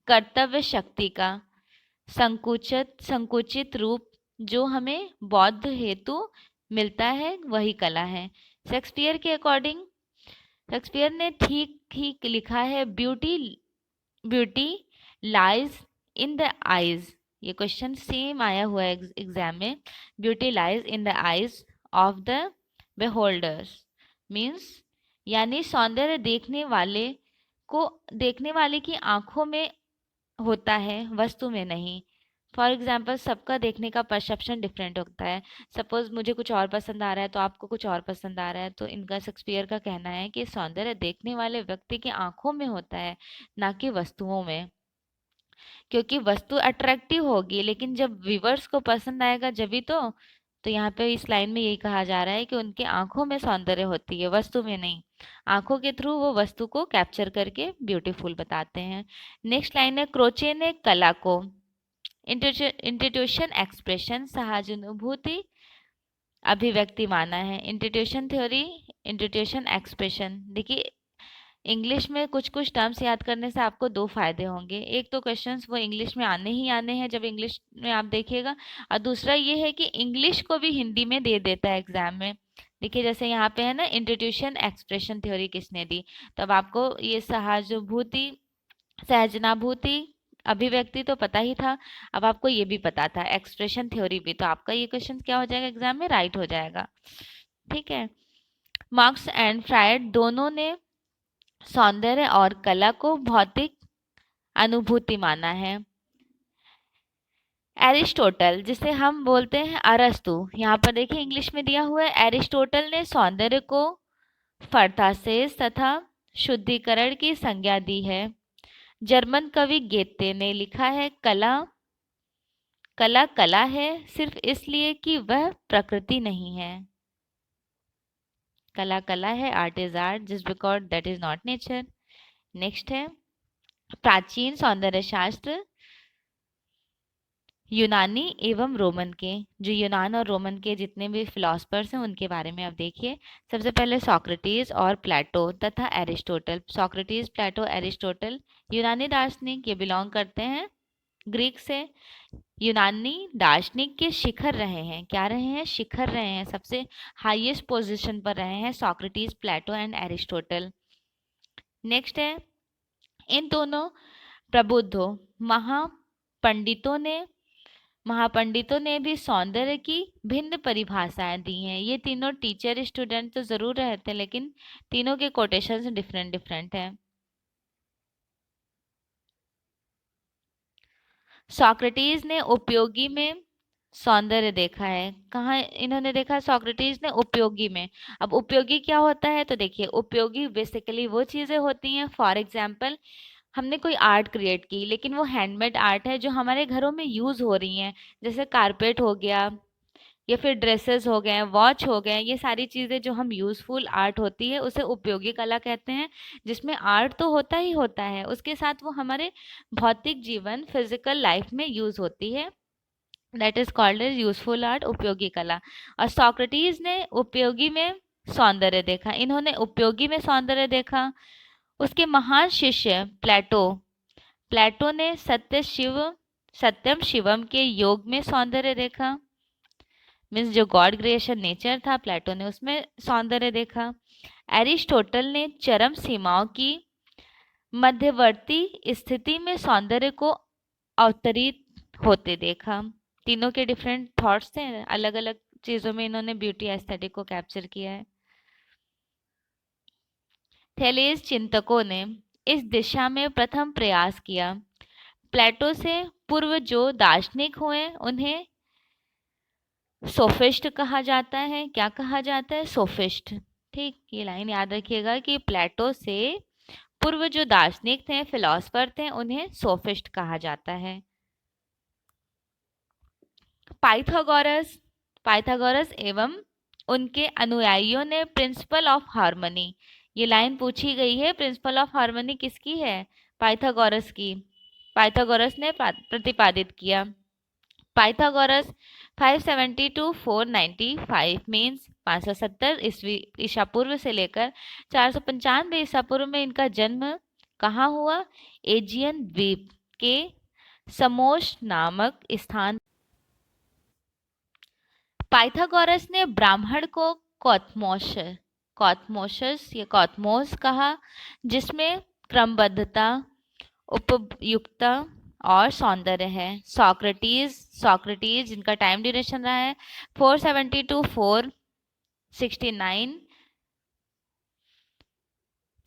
कर्तव्य शक्ति का संकुचित रूप जो हमें बौद्ध हेतु मिलता है वही कला है। शेक्सपियर के अकॉर्डिंग, शेक्सपियर ने ठीक ठीक लिखा है, beauty lies in the eyes. ये क्वेश्चन सेम आया हुआ है एग्जाम में। Beauty lies in the eyes of the beholders, means यानी सौंदर्य देखने वाले की आंखों में होता है, वस्तु में नहीं। फॉर एग्जाम्पल सबका देखने का परसेप्शन डिफरेंट होता है। सपोज मुझे कुछ और पसंद आ रहा है तो आपको कुछ और पसंद आ रहा है, तो इनका शेक्सपियर का कहना है कि सौंदर्य देखने वाले व्यक्ति की आंखों में होता है, ना कि वस्तुओं में। क्योंकि वस्तु अट्रैक्टिव होगी लेकिन जब व्यूवर्स को पसंद आएगा जभी तो यहाँ पे इस लाइन में यही कहा जा रहा है कि उनके आंखों में सौंदर्य होती है, वस्तु में नहीं। आंखों के थ्रू वो वस्तु को कैप्चर करके ब्यूटीफुल बताते हैं। नेक्स्ट लाइन है क्रोचे ने कला को इंस्टीट्यूशन एक्सप्रेशन सहानुभूति अभिव्यक्ति माना है। Institution theory, institution expression. देखिए इंग्लिश में कुछ कुछ टर्म्स याद करने से आपको दो फायदे होंगे। एक तो क्वेश्चंस वो इंग्लिश में आने ही आने हैं जब इंग्लिश में आप देखिएगा, और दूसरा ये है कि इंग्लिश को भी हिंदी में दे देता है एग्जाम में। देखिए जैसे यहाँ पे है ना इंस्टीट्यूशन एक्सप्रेशन थ्योरी किसने दी, तब आपको ये सहानुभूति सहजनाभूति अभिव्यक्ति तो पता ही था, अब आपको ये भी पता था एक्सप्रेशन थ्योरी भी, तो आपका ये क्वेश्चन क्या हो जाएगा एग्जाम में? राइट हो जाएगा। ठीक है। मार्क्स एंड फ्रायड दोनों ने सौंदर्य और कला को भौतिक अनुभूति माना है। एरिस्टोटल जिसे हम बोलते हैं अरस्तु, यहाँ पर देखिए इंग्लिश में दिया हुआ है, एरिस्टोटल ने सौंदर्य को फर्थासेस तथा शुद्धिकरण की संज्ञा दी है। जर्मन कवि गेते ने लिखा है कला कला कला है सिर्फ इसलिए कि वह प्रकृति नहीं है। कला कला है, art is art, just because that is not nature. Next है प्राचीन सौंदर्य शास्त्र यूनानी एवं रोमन के। जो यूनान और रोमन के जितने भी फिलोसफर्स हैं उनके बारे में आप देखिए। सबसे पहले सोक्रेटिस और प्लेटो तथा एरिस्टोटल। सोक्रेटिस, प्लेटो, एरिस्टोटल यूनानी दार्शनिक, ये बिलोंग करते हैं ग्रीक से। यूनानी दार्शनिक के शिखर रहे हैं, क्या रहे हैं, शिखर रहे हैं, सबसे हाईएस्ट पोजीशन पर रहे हैं Socrates, Plato and Aristotle. Next है इन दोनों प्रबुद्धों महापंडितों ने भी सौंदर्य की भिन्न परिभाषाएं दी हैं। ये तीनों टीचर स्टूडेंट तो जरूर रहते हैं, लेकिन तीनों के कोटेशंस डिफरेंट डिफरेंट हैं। सोक्रेटिस ने उपयोगी में सौंदर्य देखा है। कहाँ इन्होंने देखा? सोक्रेटिस ने उपयोगी में। अब उपयोगी क्या होता है? तो देखिए, उपयोगी बेसिकली वो चीजें होती हैं, फॉर एग्जाम्पल हमने कोई आर्ट क्रिएट की, लेकिन वो हैंडमेड आर्ट है जो हमारे घरों में यूज हो रही हैं, जैसे कारपेट हो गया या फिर ड्रेसेस हो गए, वॉच हो गए, ये सारी चीज़ें जो हम यूजफुल आर्ट होती है उसे उपयोगी कला कहते हैं। जिसमें आर्ट तो होता ही होता है, उसके साथ वो हमारे भौतिक जीवन, फिजिकल लाइफ में यूज होती है। That is called as useful art, उपयोगी कला। और सोक्रेटिस ने उपयोगी में सौंदर्य देखा, इन्होंने उपयोगी में सौंदर्य देखा। उसके महान शिष्य प्लेटो ने सत्यम शिवम के योग में सौंदर्य देखा। मीन्स जो गॉड क्रिएशन नेचर था, प्लेटो ने उसमें सौंदर्य देखा। एरिस्टोटल ने चरम सीमाओं की मध्यवर्ती स्थिति में सौंदर्य को अवतरित होते देखा। तीनों के डिफरेंट थॉट्स थे, अलग अलग चीजों में इन्होंने ब्यूटी एस्थेटिक को कैप्चर किया है। थेलेस चिंतकों ने इस दिशा में प्रथम प्रयास किया। प्लेटो से पूर्व जो दार्शनिक हुए उन्हें सोफिस्ट कहा जाता है। क्या कहा जाता है? सोफिस्ट। ठीक, ये लाइन याद रखिएगा कि प्लेटो से पूर्व जो दार्शनिक थे, फिलोसफर थे, उन्हें सोफिस्ट कहा जाता है। पाइथागोरस एवं उनके अनुयायियों ने प्रिंसिपल ऑफ हार्मनी, ये लाइन पूछी गई है, प्रिंसिपल ऑफ हार्मनी किसकी है? पाइथागोरस की। पाइथागोरस ने प्रतिपादित किया। पाइथागोरस 570 to 495 मीन्स 570 ईसा पूर्व से लेकर 495 ईसा पूर्व में इनका जन्म कहाँ हुआ? एजियन द्वीप के समोस नामक स्थान। पाइथागोरस ने ब्राह्मण को कॉथमोसस या कॉथमोस कहा, जिसमें क्रमबद्धता, उपयुक्तता और सौंदर्य है। सोक्रेटिस जिनका टाइम ड्यूरेशन रहा है 470 to 469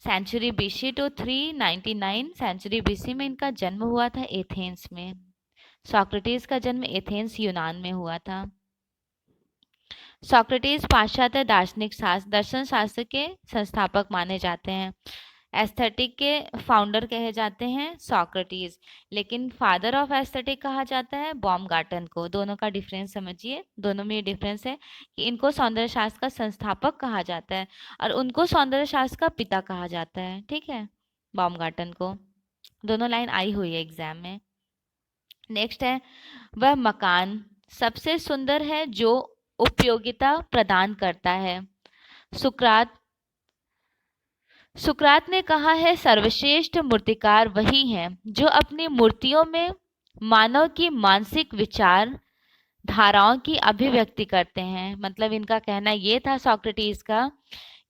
century BC to 399 century BC में इनका जन्म हुआ था एथेंस में। सोक्रेटिस का जन्म एथेंस यूनान में हुआ था। सोक्रेटिस पाश्चात्य दर्शन शास्त्र के संस्थापक माने जाते हैं। एस्थेटिक के फाउंडर कहे जाते हैं सोक्रेटिस, लेकिन फादर ऑफ एस्थेटिक कहा जाता है बॉमगार्टन को। दोनों का डिफरेंस समझिए, दोनों में ये डिफरेंस है कि इनको सौंदर्य शास्त्र का संस्थापक कहा जाता है और उनको सौंदर्य शास्त्र का पिता कहा जाता है। ठीक है, बॉमगार्टन को। दोनों लाइन आई हुई है एग्जाम में। नेक्स्ट है वह मकान सबसे सुंदर है जो उपयोगिता प्रदान करता है। सुकरात ने कहा है सर्वश्रेष्ठ मूर्तिकार वही हैं जो अपनी मूर्तियों में मानव की मानसिक विचार धाराओं की अभिव्यक्ति करते हैं। मतलब इनका कहना ये था सोक्रेटिस का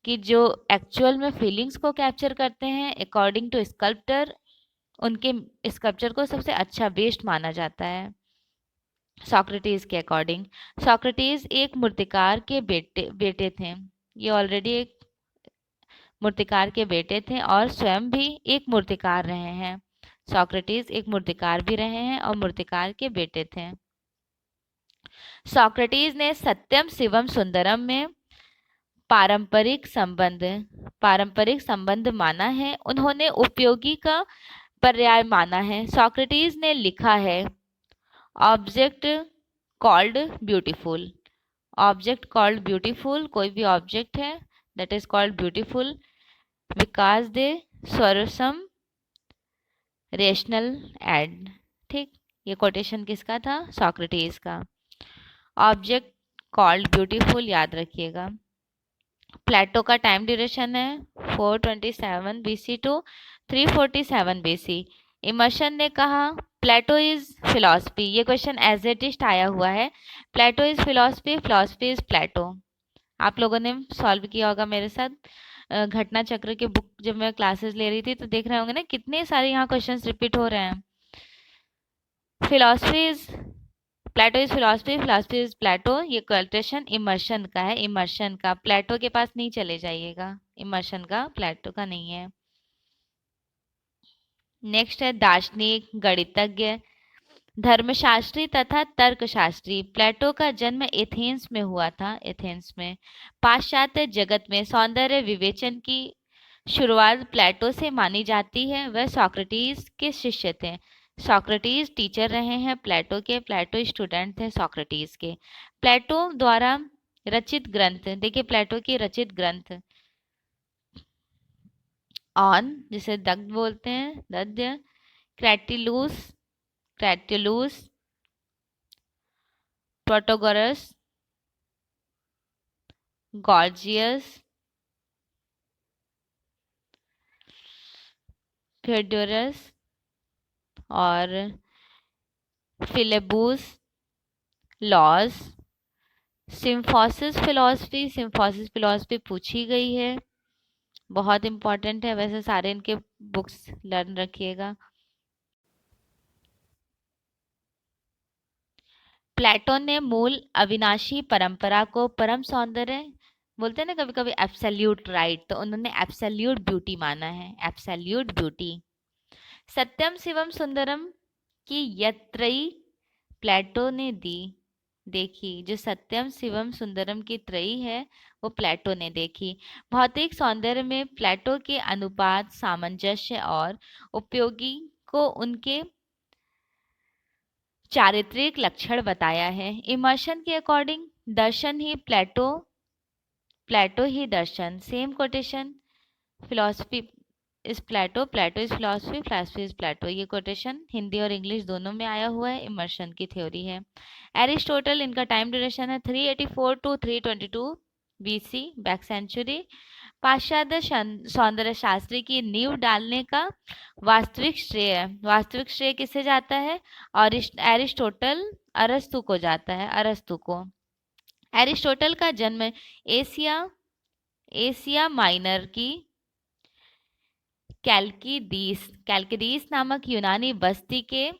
कि जो एक्चुअल में फीलिंग्स को कैप्चर करते हैं, अकॉर्डिंग टू स्कल्प्टर, उनके स्कल्पचर को सबसे अच्छा बेस्ट माना जाता है सोक्रेटिस के अकॉर्डिंग। सोक्रेटिस एक मूर्तिकार के बेटे थे। ये ऑलरेडी एक मूर्तिकार के बेटे थे और स्वयं भी एक मूर्तिकार रहे हैं। सोक्रेटिस एक मूर्तिकार भी रहे हैं और मूर्तिकार के बेटे थे। सोक्रेटिस ने सत्यम शिवम सुंदरम में पारंपरिक संबंध माना है। उन्होंने उपयोगी का पर्याय माना है। सोक्रेटिस ने लिखा है object called beautiful. Object called beautiful, कोई भी ऑब्जेक्ट है that is called beautiful, because they serve some rational end. ठीक, ये कोटेशन किसका था? सॉक्रेटिस का। ऑब्जेक्ट कॉल्ड ब्यूटीफुल याद रखिएगा। प्लेटो का टाइम ड्यूरेशन है 427 बीसी टू 347 बीसी। इमर्शन ने कहा प्लेटो इज फिलॉसफी, ये क्वेश्चन एज इट इज आया हुआ है। प्लेटो इज फिलॉसफी, फिलॉसफी इज प्लेटो। आप लोगों ने सॉल्व किया होगा मेरे साथ घटना चक्र की बुक जब मैं क्लासेस ले रही थी, तो देख रहे होंगे ना कितने सारे यहाँ क्वेश्चंस रिपीट हो रहे हैं। Philosophy is Plato is philosophy, philosophy is Plato, ये क्वेश्चन इमर्शन का है। इमर्शन का प्लेटो के पास नहीं चले जाइएगा, इमर्शन का प्लेटो का नहीं है। नेक्स्ट है दार्शनिक, गणितज्ञ, धर्मशास्त्री तथा तर्कशास्त्री। प्लेटो का जन्म एथेंस में हुआ था, एथेंस में। पाश्चात्य जगत में सौंदर्य विवेचन की शुरुआत प्लेटो से मानी जाती है। वह सॉक्रेटिस के शिष्य थे। सॉक्रेटिस टीचर रहे हैं प्लेटो के, प्लेटो स्टूडेंट थे सॉक्रेटिस के। प्लेटो द्वारा रचित ग्रंथ, देखिए प्लेटो की रचित ग्रंथ ऑन, जिसे दग्ध बोलते हैं, दद्य, क्रैटिलूस, क्रैटिलूस, प्रोटोगोरस, गॉर्जियस, थियोडोरस और फिलेबूस, लॉज, सिम्फोसिस फिलॉसफी, सिम्फोसिस फिलॉसफी पूछी गई है, बहुत इंपॉर्टेंट है। वैसे सारे इनके बुक्स लर्न रखिएगा। प्लेटो ने मूल अविनाशी परंपरा को परम सौंदर्य, बोलते हैं ना कभी कभी एब्सोल्यूट राइट, तो उन्होंने एब्सोल्यूट ब्यूटी माना है, एब्सोल्यूट ब्यूटी। सत्यम शिवम सुंदरम की यत्रयी प्लेटो ने दी, देखी, जो सत्यम शिवम सुंदरम की त्रयी है वो प्लेटो ने देखी। भौतिक सौंदर्य में प्लेटो के अनुपात, सामंजस्य और उपयोगी को उनके चारित्रिक लक्षण बताया है। इमर्शन के अकॉर्डिंग दर्शन ही प्लेटो, प्लेटो ही दर्शन, same quotation. Philosophy is Plato, Plato is philosophy, philosophy is Plato, ये कोटेशन हिंदी और इंग्लिश दोनों में आया हुआ है। इमर्शन की थ्योरी है। एरिस्टोटल, इनका टाइम ड्यूरेशन है 384 टू 322 बीसी, बैक सेंचुरी। पाश्चात्य सौंदर्य शास्त्री की नींव डालने का वास्तविक श्रेय, वास्तविक श्रेय किसे जाता है? और एरिस्टोटल, अरस्तु को जाता है, अरस्तु को। एरिस्टोटल का जन्म एशिया, एशिया माइनर की कैलकिडीस, कैलकिडीस नामक यूनानी बस्ती के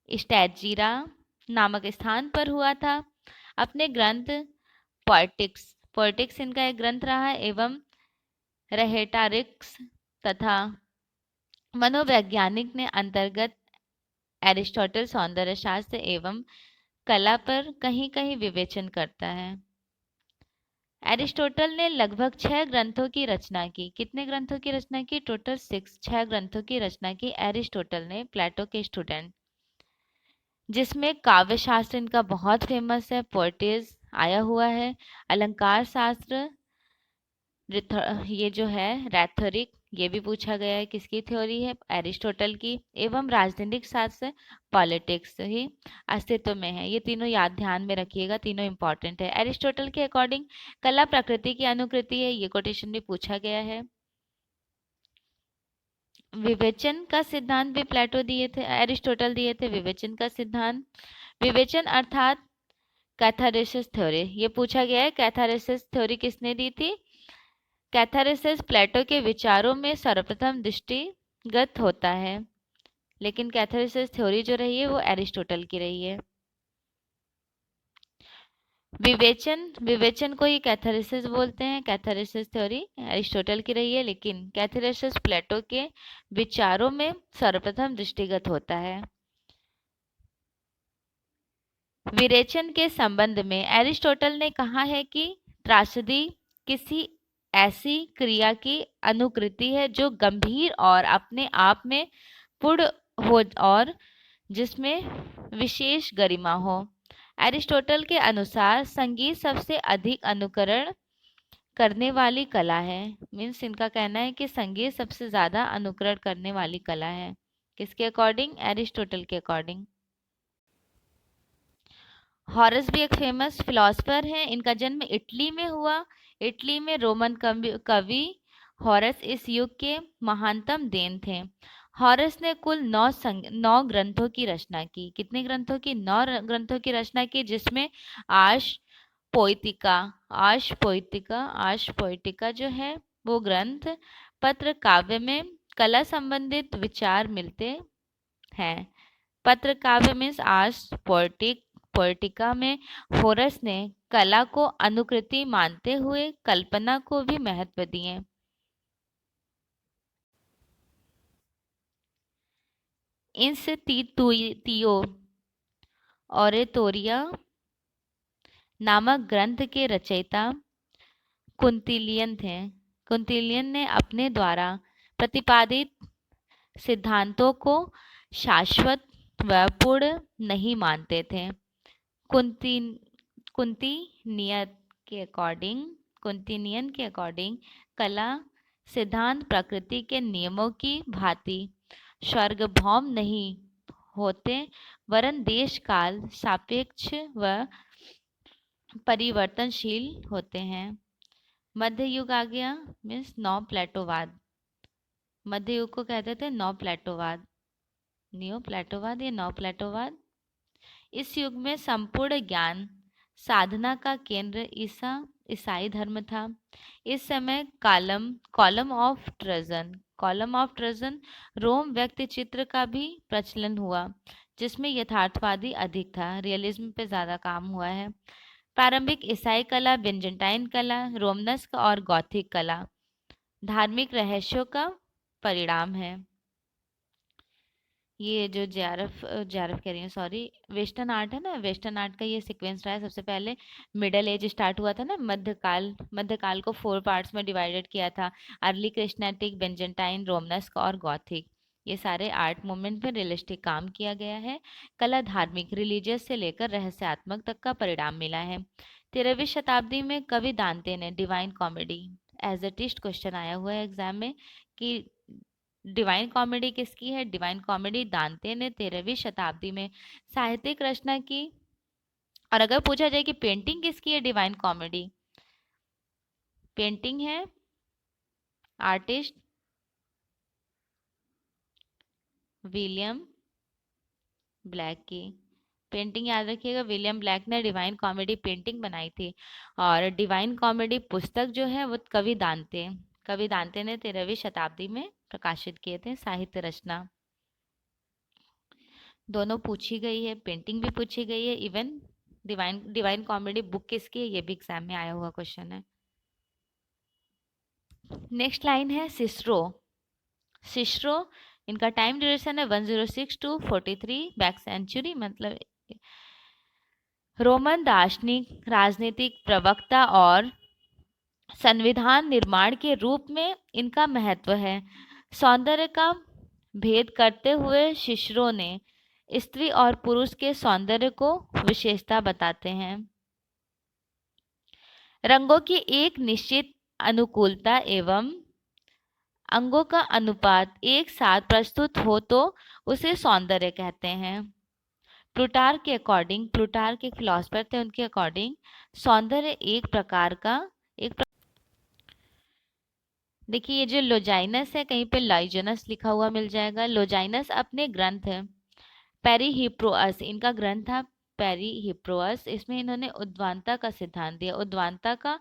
स्टैजीरा नामक स्थान पर हुआ था। अपने ग्रंथ पोएटिक्स, पोएटिक्स इनका एक ग्रंथ रहा है, एवं रहेटारिक्स तथा मनोवैज्ञानिक ने अंतर्गत एरिस्टोटल सौंदर्य शास्त्र एवं कला पर कहीं कहीं विवेचन करता है। एरिस्टोटल ने लगभग 6 ग्रंथों की रचना की। कितने ग्रंथों की रचना की? टोटल 6 ग्रंथों की रचना की एरिस्टोटल ने, प्लेटो के स्टूडेंट, जिसमें काव्य शास्त्र इनका बहुत फेमस है, पोएटिस आया हुआ है, अलंकार शास्त्र, ये जो है रैथोरिक, ये भी पूछा गया है, किसकी थ्योरी है? एरिस्टोटल की। एवं राजनीतिक शास्त्र, पॉलिटिक्स ही अस्तित्व में है। ये तीनों याद ध्यान में रखिएगा, तीनों इंपॉर्टेंट है। एरिस्टोटल के अकॉर्डिंग कला प्रकृति की अनुकृति है, ये कोटेशन भी पूछा गया है। विवेचन का सिद्धांत भी प्लेटो दिए थे, एरिस्टोटल दिए थे विवेचन का सिद्धांत। विवेचन अर्थात कैथारेसिस थ्योरी, ये पूछा गया है, कैथारेसिस थ्योरी किसने दी थी? कैथारेसिस प्लेटो के विचारों में सर्वप्रथम दृष्टिगत होता है, लेकिन कैथारेसिस थ्योरी जो रही है वो एरिस्टोटल की रही है। विवेचन, विवेचन को ही कैथारेसिस बोलते हैं, कैथारेसिस थ्योरी एरिस्टोटल की रही है, लेकिन कैथारेसिस प्लेटो के विचारों में सर्वप्रथम दृष्टिगत होता है। विवेचन के संबंध में एरिस्टोटल ने कहा है कि त्रासदी किसी ऐसी क्रिया की अनुकृति है जो गंभीर और अपने आप में पूर्ण हो और जिसमें विशेष गरिमा हो। एरिस्टोटल के अनुसार संगीत सबसे अधिक अनुकरण करने वाली कला है। मीन्स इनका कहना है कि संगीत सबसे ज्यादा अनुकरण करने वाली कला है। किसके अकॉर्डिंग? एरिस्टोटल के अकॉर्डिंग। हॉरस भी एक फेमस फिलोसफर है। इनका जन्म इटली में हुआ। इटली में रोमन कवि हॉरस इस युग के महानतम देन थे। हॉरस ने कुल 9 ग्रंथों की रचना की। कितने ग्रंथों की? 9 ग्रंथों की रचना की, जिसमें आश पोइटिका आश पोइटिका जो है वो ग्रंथ पत्र काव्य में कला संबंधित विचार मिलते हैं। पत्र काव्य मीन्स आश पोइटिका में होरस ने कला को अनुकृति मानते हुए कल्पना को भी महत्व दिए। इंस तियो ओरेटोरिया नामक ग्रंथ के रचयिता कुंतिलियन थे। कुंतिलियन ने अपने द्वारा प्रतिपादित सिद्धांतों को शाश्वत व पूर्ण नहीं मानते थे। कुंती कुंतिनियन के अकॉर्डिंग कला सिद्धांत प्रकृति के नियमों की भांति स्वर्गभौम नहीं होते, वरन देश काल सापेक्ष व परिवर्तनशील होते हैं। मध्य युग आ गया, मीन्स नौ प्लेटोवाद। मध्य युग को कहते थे नौ प्लेटोवाद, नियो प्लेटोवाद या नौ प्लेटोवाद। इस युग में संपूर्ण ज्ञान साधना का केंद्र ईसाई धर्म था। इस समय कॉलम ऑफ ट्रजन रोम व्यक्ति चित्र का भी प्रचलन हुआ, जिसमें यथार्थवादी अधिक था, रियलिज्म पे ज्यादा काम हुआ है। प्रारंभिक ईसाई कला, बेंजेंटाइन कला, रोमनस्क और गॉथिक कला धार्मिक रहस्यों का परिणाम है। ये जो जेआरएफ कह रही हूँ, सॉरी, वेस्टर्न आर्ट है ना, वेस्टर्न आर्ट का ये सीक्वेंस रहा है। सबसे पहले मिडल एज स्टार्ट हुआ था ना, मध्यकाल को 4 पार्ट्स में डिवाइडेड किया था। अर्ली क्रिश्चियनिटी, बेंजेंटाइन, रोमनस्क और गॉथिक, ये सारे आर्ट मूवमेंट में रियलिस्टिक काम किया गया है। कला धार्मिक, रिलीजियस से लेकर रहस्यात्मक तक का परिणाम मिला है। 13वीं शताब्दी में कवि दांते ने Divine Comedy as a test question आया हुआ है एग्जाम में कि डिवाइन कॉमेडी किसकी है? डिवाइन कॉमेडी दांते ने 13वीं शताब्दी में साहित्यिक रचना की। और अगर पूछा जाए कि पेंटिंग किसकी है डिवाइन कॉमेडी, पेंटिंग है आर्टिस्ट विलियम ब्लैक की। पेंटिंग याद रखिएगा, विलियम ब्लैक ने डिवाइन कॉमेडी पेंटिंग बनाई थी। और डिवाइन कॉमेडी पुस्तक जो है वो कवि दांते ने 13वीं शताब्दी में प्रकाशित किए थे। साहित्य रचना दोनों पूछी गई है, पेंटिंग भी पूछी गई है, इवन डिवाइन कॉमेडी बुक किसकी है ये भी एग्जाम में आया हुआ क्वेश्चन है। नेक्स्ट लाइन है सिस्रो इनका टाइम ड्यूरेशन है 106 to 43 बैक सेंचुरी, मतलब रोमन दार्शनिक, राजनीतिक प्रवक्ता और संविधान निर्माण के रूप में इनका महत्व है। सौंदर्य का भेद करते हुए सिस्रो ने स्त्री और पुरुष के सौंदर्य को विशेषता बताते हैं। रंगों की एक निश्चित अनुकूलता एवं अंगों का अनुपात एक साथ प्रस्तुत हो तो उसे सौंदर्य कहते हैं। प्लूटार्क के फिलोसफर थे, उनके अकॉर्डिंग सौंदर्य एक प्रकार का देखिए ये जो लोजाइनस है, कहीं पे लाइजनस लिखा हुआ मिल जाएगा। लोजाइनस अपने ग्रंथ पेरीहिप्रोअस, इनका ग्रंथ था पेरीहिप्रोअस, इसमें इन्होंने उद्वांता का सिद्धांत दिया, उद्वांता का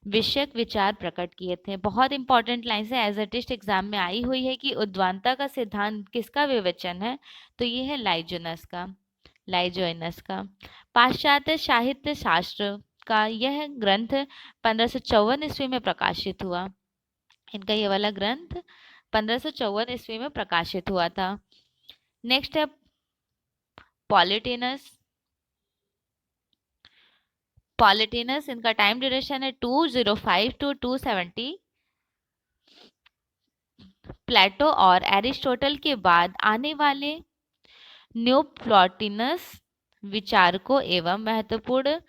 विषयक विचार प्रकट किए थे। बहुत इंपॉर्टेंट लाइन है, एज अ टेस्ट एग्जाम में आई हुई है कि उद्वांता का सिद्धांत किसका विवेचन है, तो ये है लाइजोइनस का। पाश्चात्य साहित्य शास्त्र का यह ग्रंथ 1554 ईस्वी में प्रकाशित हुआ। इनका ये वाला ग्रंथ 1554 ईस्वी में प्रकाशित हुआ था। नेक्स्ट है पॉलिटिनस, इनका टाइम ड्यूरेशन है 205 to 270। प्लेटो और एरिस्टोटल के बाद आने वाले न्योप्लॉटिनस विचारकों एवं महत्वपूर्ण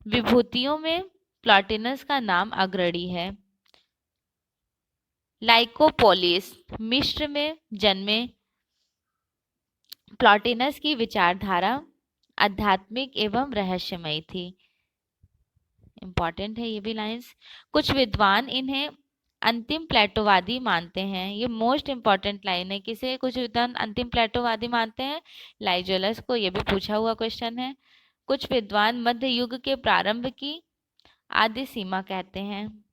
विभूतियों में प्लॉटिनस का नाम अग्रणी है। लाइकोपोलिस मिस्र में जन्मे प्लॉटिनस की विचारधारा आध्यात्मिक एवं रहस्यमयी थी। इंपॉर्टेंट है ये भी लाइंस। कुछ विद्वान इन्हें अंतिम प्लेटोवादी मानते हैं। ये मोस्ट इंपॉर्टेंट लाइन है। किसे कुछ विद्वान अंतिम प्लेटोवादी मानते हैं? लाइजोलस को। ये भी पूछा हुआ क्वेश्चन है। कुछ विद्वान मध्य युग के प्रारंभ की आदि सीमा कहते हैं।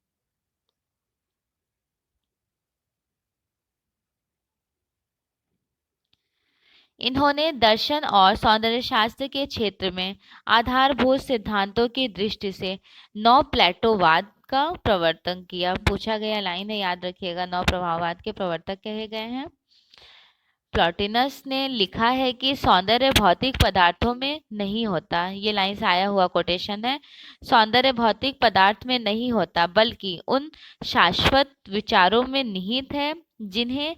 इन्होंने दर्शन और सौंदर्य शास्त्र के क्षेत्र में आधारभूत सिद्धांतों की दृष्टि से नव प्लेटोवाद का प्रवर्तन किया। पूछा गया लाइन है, याद रखिएगा। नव प्रभाववाद के प्रवर्तक कहे गए हैं। प्लॉटिनस ने लिखा है कि सौंदर्य भौतिक पदार्थों में नहीं होता। ये लाइन से आया हुआ कोटेशन है। सौंदर्य भौतिक पदार्थ में नहीं होता बल्कि उन शाश्वत विचारों में निहित है जिन्हें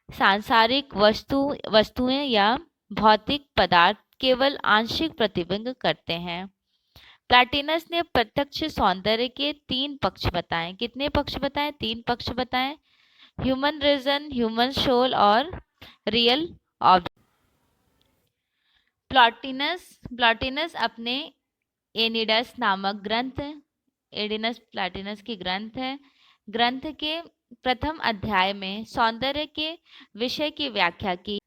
सांसारिक वस्तुएं या भौतिक पदार्थ केवल आंशिक प्रतिबिंब करते हैं। प्लॉटिनस ने प्रत्यक्ष सौंदर्य के 3 पक्ष बताए। कितने पक्ष बताए? 3 पक्ष बताए। ह्यूमन रीजन, ह्यूमन सोल और रियल ऑब्जेक्ट। प्लॉटिनस अपने एनिडस नामक ग्रंथ, एडिनस प्लॉटिनस की ग्रंथ है, ग्रंथ के प्रथम अध्याय में सौंदर्य के विषय की व्याख्या की।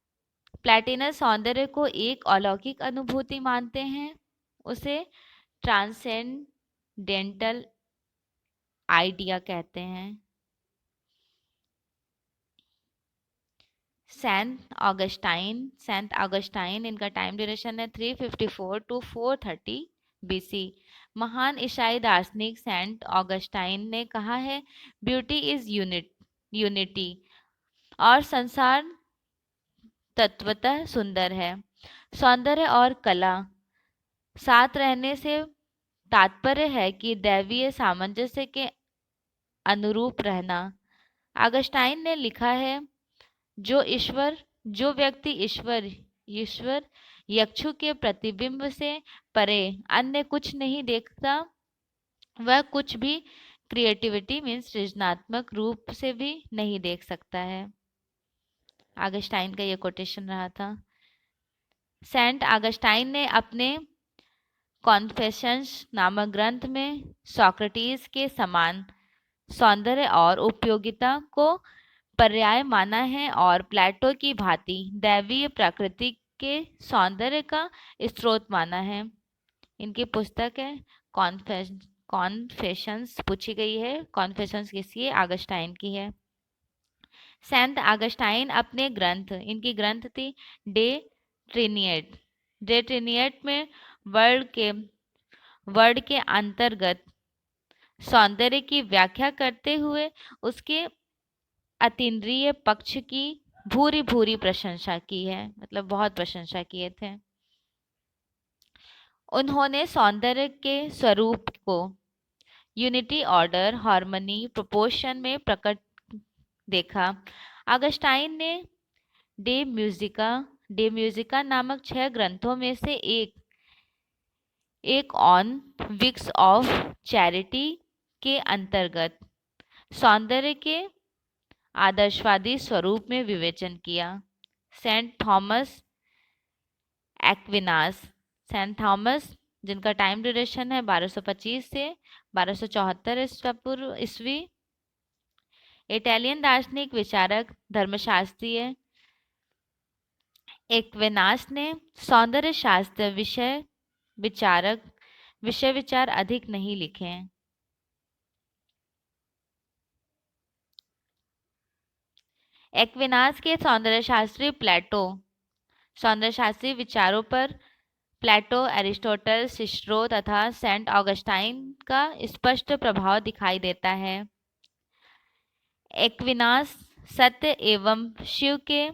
प्लॉटिनस सौंदर्य को एक अलौकिक अनुभूति मानते हैं। उसे ट्रांसेंडेंटल आइडिया कहते हैं। सेंट ऑगस्टाइन इनका टाइम ड्यूरेशन है 354 टू 430 बीसी। महान ईसाई दार्शनिक सेंट ऑगस्टाइन ने कहा है, ब्यूटी इज यूनिटी और संसार तत्वतः सुंदर है। सौंदर्य और कला साथ रहने से तात्पर्य है कि दैवीय सामंजस्य के अनुरूप रहना। ऑगस्टाइन ने लिखा है, जो व्यक्ति ईश्वर यक्षु के प्रतिबिंब से परे अन्य कुछ नहीं देखता, वह कुछ भी क्रिएटिविटी मीन्स सृजनात्मक रूप से भी नहीं देख सकता है। ऑगस्टाइन का ये कोटेशन रहा था। सेंट ऑगस्टाइन ने अपने कॉन्फेशंस नामक ग्रंथ में सोक्रेटिस के समान सौंदर्य और उपयोगिता को पर्याय माना है और प्लेटो की भांति दैवीय प्रकृति के सौंदर्य का स्रोत माना है। इनकी पुस्तक है कॉन्फेशंस। पूछी गई है कॉन्फेशंस किसकी है? ऑगस्टाइन की है। सेंट ऑगस्टाइन अपने ग्रंथ, इनकी ग्रंथ थी डे ट्रिनिएट में वर्ड के अंतर्गत सौंदर्य की व्याख्या करते हुए उसके अतीन्द्रिय पक्ष की भूरी भूरी प्रशंसा की है। मतलब बहुत प्रशंसा किए थे। उन्होंने सौंदर्य के स्वरूप को यूनिटी, ऑर्डर, हार्मनी, प्रोपोर्शन में प्रकट देखा। ऑगस्टाइन ने डे म्यूजिका नामक 6 ग्रंथों में से एक ऑन विक्स ऑफ चैरिटी के अंतर्गत सौंदर्य के आदर्शवादी स्वरूप में विवेचन किया। सेंट थॉमस जिनका टाइम ड्यूरेशन है 1225 से 1274 ईस्वी, इटालियन दार्शनिक, विचारक, धर्मशास्त्रीय। एक्विनास ने सौंदर्य शास्त्र विषय विचार अधिक नहीं लिखे हैं। एक्विनास के सौंदर्य शास्त्री विचारों पर प्लेटो, एरिस्टोटल, सिस्ट्रो तथा सेंट ऑगस्टाइन का स्पष्ट प्रभाव दिखाई देता है। एक्विनास सत्य एवं शिव के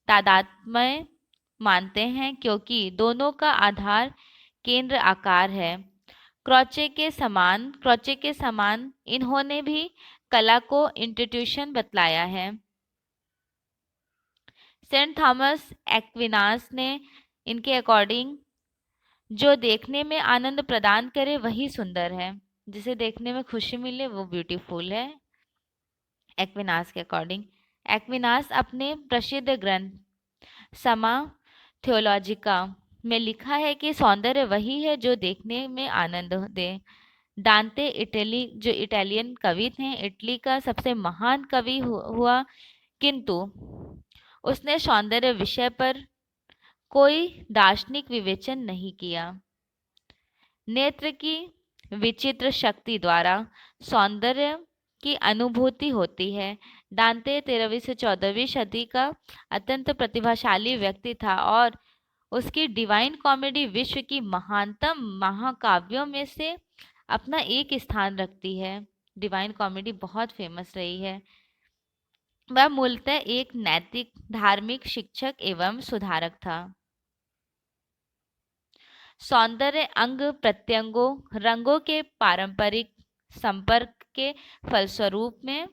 तादात्म्य मानते हैं क्योंकि दोनों का आधार केंद्र आकार है। क्रॉचे के समान इन्होंने भी कला को इंस्टीट्यूशन बतलाया है। सेंट थॉमस एक्विनास ने इनके अकॉर्डिंग जो देखने में आनंद प्रदान करे वही सुंदर है। जिसे देखने में खुशी मिले वो ब्यूटीफुल है एक्विनास के अकॉर्डिंग। एक्विनास अपने प्रसिद्ध ग्रंथ समा थियोलॉजिका में लिखा है कि सौंदर्य वही है जो देखने में आनंद दे। दांते जो इटालियन कवि थे, इटली का सबसे महान कवि हुआ, किंतु उसने सौंदर्य विषय पर कोई दार्शनिक विवेचन नहीं किया। नेत्र की विचित्र शक्ति द्वारा सौंदर्य की अनुभूति होती है। दांते 13वीं से 14वीं सदी का अत्यंत प्रतिभाशाली व्यक्ति था और उसकी डिवाइन कॉमेडी विश्व की महानतम महाकाव्यों में से अपना एक स्थान रखती है। डिवाइन कॉमेडी बहुत फेमस रही है। वह मूलतः एक नैतिक धार्मिक शिक्षक एवं सुधारक था। सौंदर्य अंग प्रत्यंगों रंगों के पारंपरिक संपर्क के फलस्वरूप में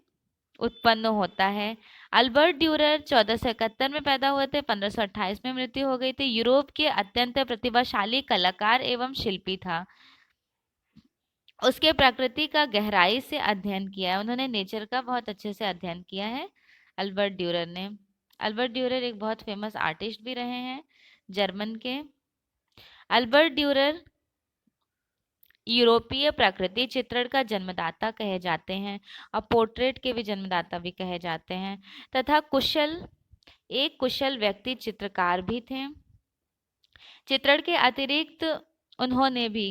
उत्पन्न होता है। अल्बर्ट ड्यूरर 1471 में पैदा हुए थे, 1528 में मृत्यु हो गई थी। यूरोप के अत्यंत प्रतिभाशाली कलाकार एवं शिल्पी था। उसके प्रकृति का गहराई से अध्ययन किया है, उन्होंने नेचर का बहुत अच्छे से अध्ययन किया है अल्बर्ट ड्यूरर ने। अल्बर्ट ड्यूरर एक बहुत फेमस आर्टिस्ट भी रहे हैं, जर्मन के। अल्बर्ट ड्यूरर यूरोपीय प्रकृति चित्रण का जन्मदाता कहे जाते हैं और पोर्ट्रेट के भी जन्मदाता भी कहे जाते हैं, तथा एक कुशल व्यक्ति चित्रकार भी थे। चित्रण के अतिरिक्त उन्होंने भी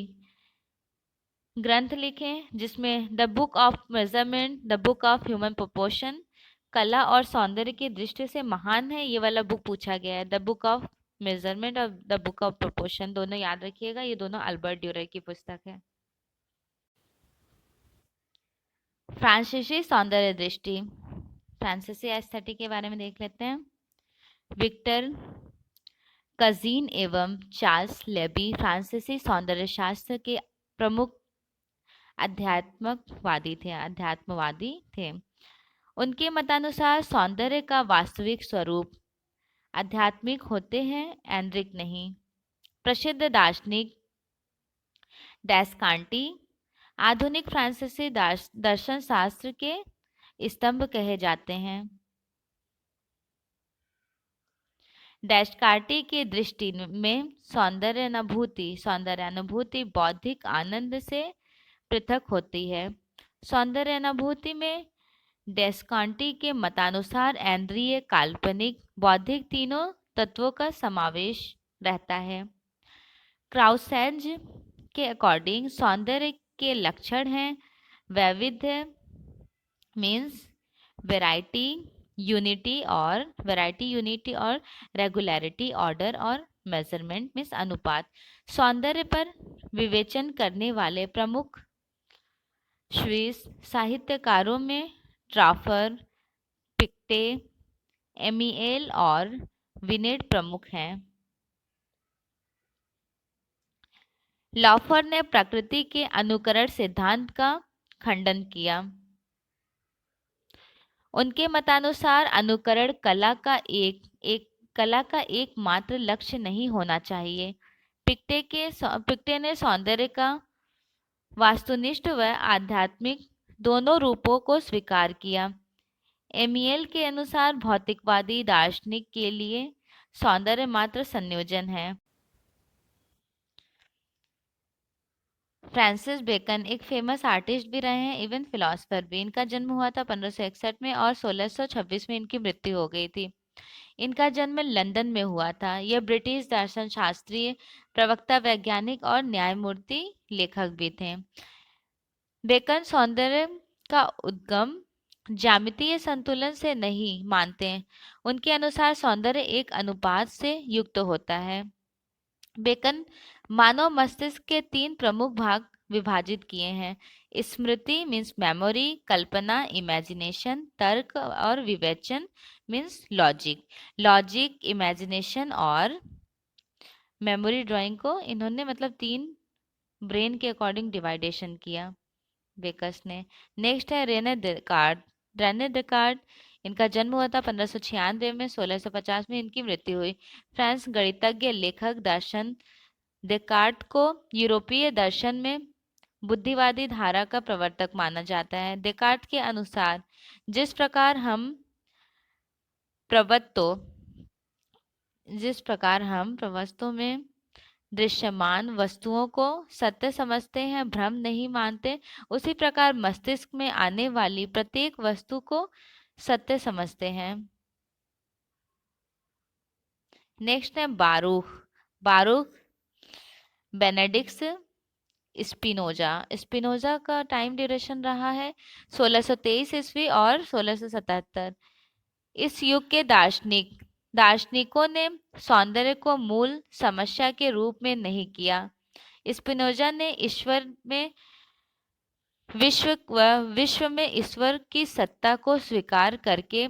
ग्रंथ लिखे जिसमें the book of measurement, the book of human proportion, कला और सौंदर्य की दृष्टि से महान है, ये वाला बुक पूछा गया है। द बुक ऑफ मेजरमेंट और द बुक ऑफ प्रोपोर्शन दोनों याद रखिएगा, ये दोनों अल्बर्ट ड्यूरर की पुस्तक है। फ्रांसीसी सौंदर्य दृष्टि, फ्रांसीसी एस्थेटिक के बारे में देख लेते हैं। विक्टर कजीन एवं चार्ल्स लेबी फ्रांसीसी सौंदर्य शास्त्र के प्रमुख अध्यात्मवादी थे। उनके मतानुसार सौंदर्य का वास्तविक स्वरूप आध्यात्मिक होते हैं, एनरिक नहीं। प्रसिद्ध दार्शनिक डेस्कांटी आधुनिक फ्रांसीसी दर्शन शास्त्र के स्तंभ कहे जाते हैं। डेस्कार्टी की दृष्टि में सौंदर्यानुभूति बौद्धिक आनंद से पृथक होती है। सौंदर्यानुभूति में डेस्कांटी के मतानुसार इंद्रिय, काल्पनिक, बौद्धिक तीनों तत्वों का समावेश रहता है। क्राउसेंज के अकॉर्डिंग सौंदर्य के लक्षण हैं वैविध्य मीन्स वैरायटी, यूनिटी और रेगुलरिटी, ऑर्डर और मेजरमेंट मीन्स अनुपात। सौंदर्य पर विवेचन करने वाले प्रमुख स्विस साहित्यकारों में ट्राफर, पिक्टे, एमिएल और विनेट प्रमुख हैं। लॉफर ने प्रकृति के अनुकरण सिद्धांत का खंडन किया। उनके मतानुसार अनुकरण कला का एकमात्र लक्ष्य नहीं होना चाहिए। पिक्टे ने सौंदर्य का वास्तुनिष्ठ व आध्यात्मिक दोनों रूपों को स्वीकार किया। एमियल के अनुसार भौतिकवादी दार्शनिक के लिए सौंदर्य मात्र संयोजन है। फ्रांसिस बेकन एक फेमस आर्टिस्ट भी रहे हैं, इवन फिलोसफर भी। इनका जन्म हुआ था 1561 में और 1626 में इनकी मृत्यु हो गई थी। इनका जन्म लंदन में हुआ था। यह ब्रिटिश दर्शन शास्त्रीय, प्रवक्ता, वैज्ञानिक और न्यायमूर्ति लेखक भी थे। बेकन सौंदर्य का उद्गम ज्यामितीय संतुलन से नहीं मानते। उनके अनुसार सौंदर्य एक अनुपात से युक्त होता है। बेकन मानव मस्तिष्क के 3 प्रमुख भाग विभाजित किए हैं: स्मृति मीन्स मेमोरी, कल्पना इमेजिनेशन, तर्क और विवेचन मीन्स लॉजिक, इमेजिनेशन और मेमोरी। ड्राइंग को इन्होंने मतलब 3 ब्रेन के अकॉर्डिंग डिवाइडेशन किया बेकस ने। नेक्स्ट है रेने डेकार्ट। इनका जन्म हुआ था 1596 में, 1650 में इनकी मृत्यु हुई। फ्रांस गणितज्ञ, लेखक, दर्शन। डेकार्ट को यूरोपीय दर्शन में बुद्धिवादी धारा का प्रवर्तक माना जाता है। डेकार्ट के अनुसार जिस प्रकार हम प्रवस्तों में दृश्यमान वस्तुओं को सत्य समझते हैं, भ्रम नहीं मानते, उसी प्रकार मस्तिष्क में आने वाली प्रत्येक वस्तु को सत्य समझते हैं। नेक्स्ट है बारूख बेनेडिक्ट स्पिनोजा। स्पिनोजा का टाइम ड्यूरेशन रहा है 1623 ईस्वी और 1677। इस युग के दार्शनिकों ने सौंदर्य को मूल समस्या के रूप में नहीं किया। स्पिनोजा ने विश्व में ईश्वर की सत्ता को स्वीकार करके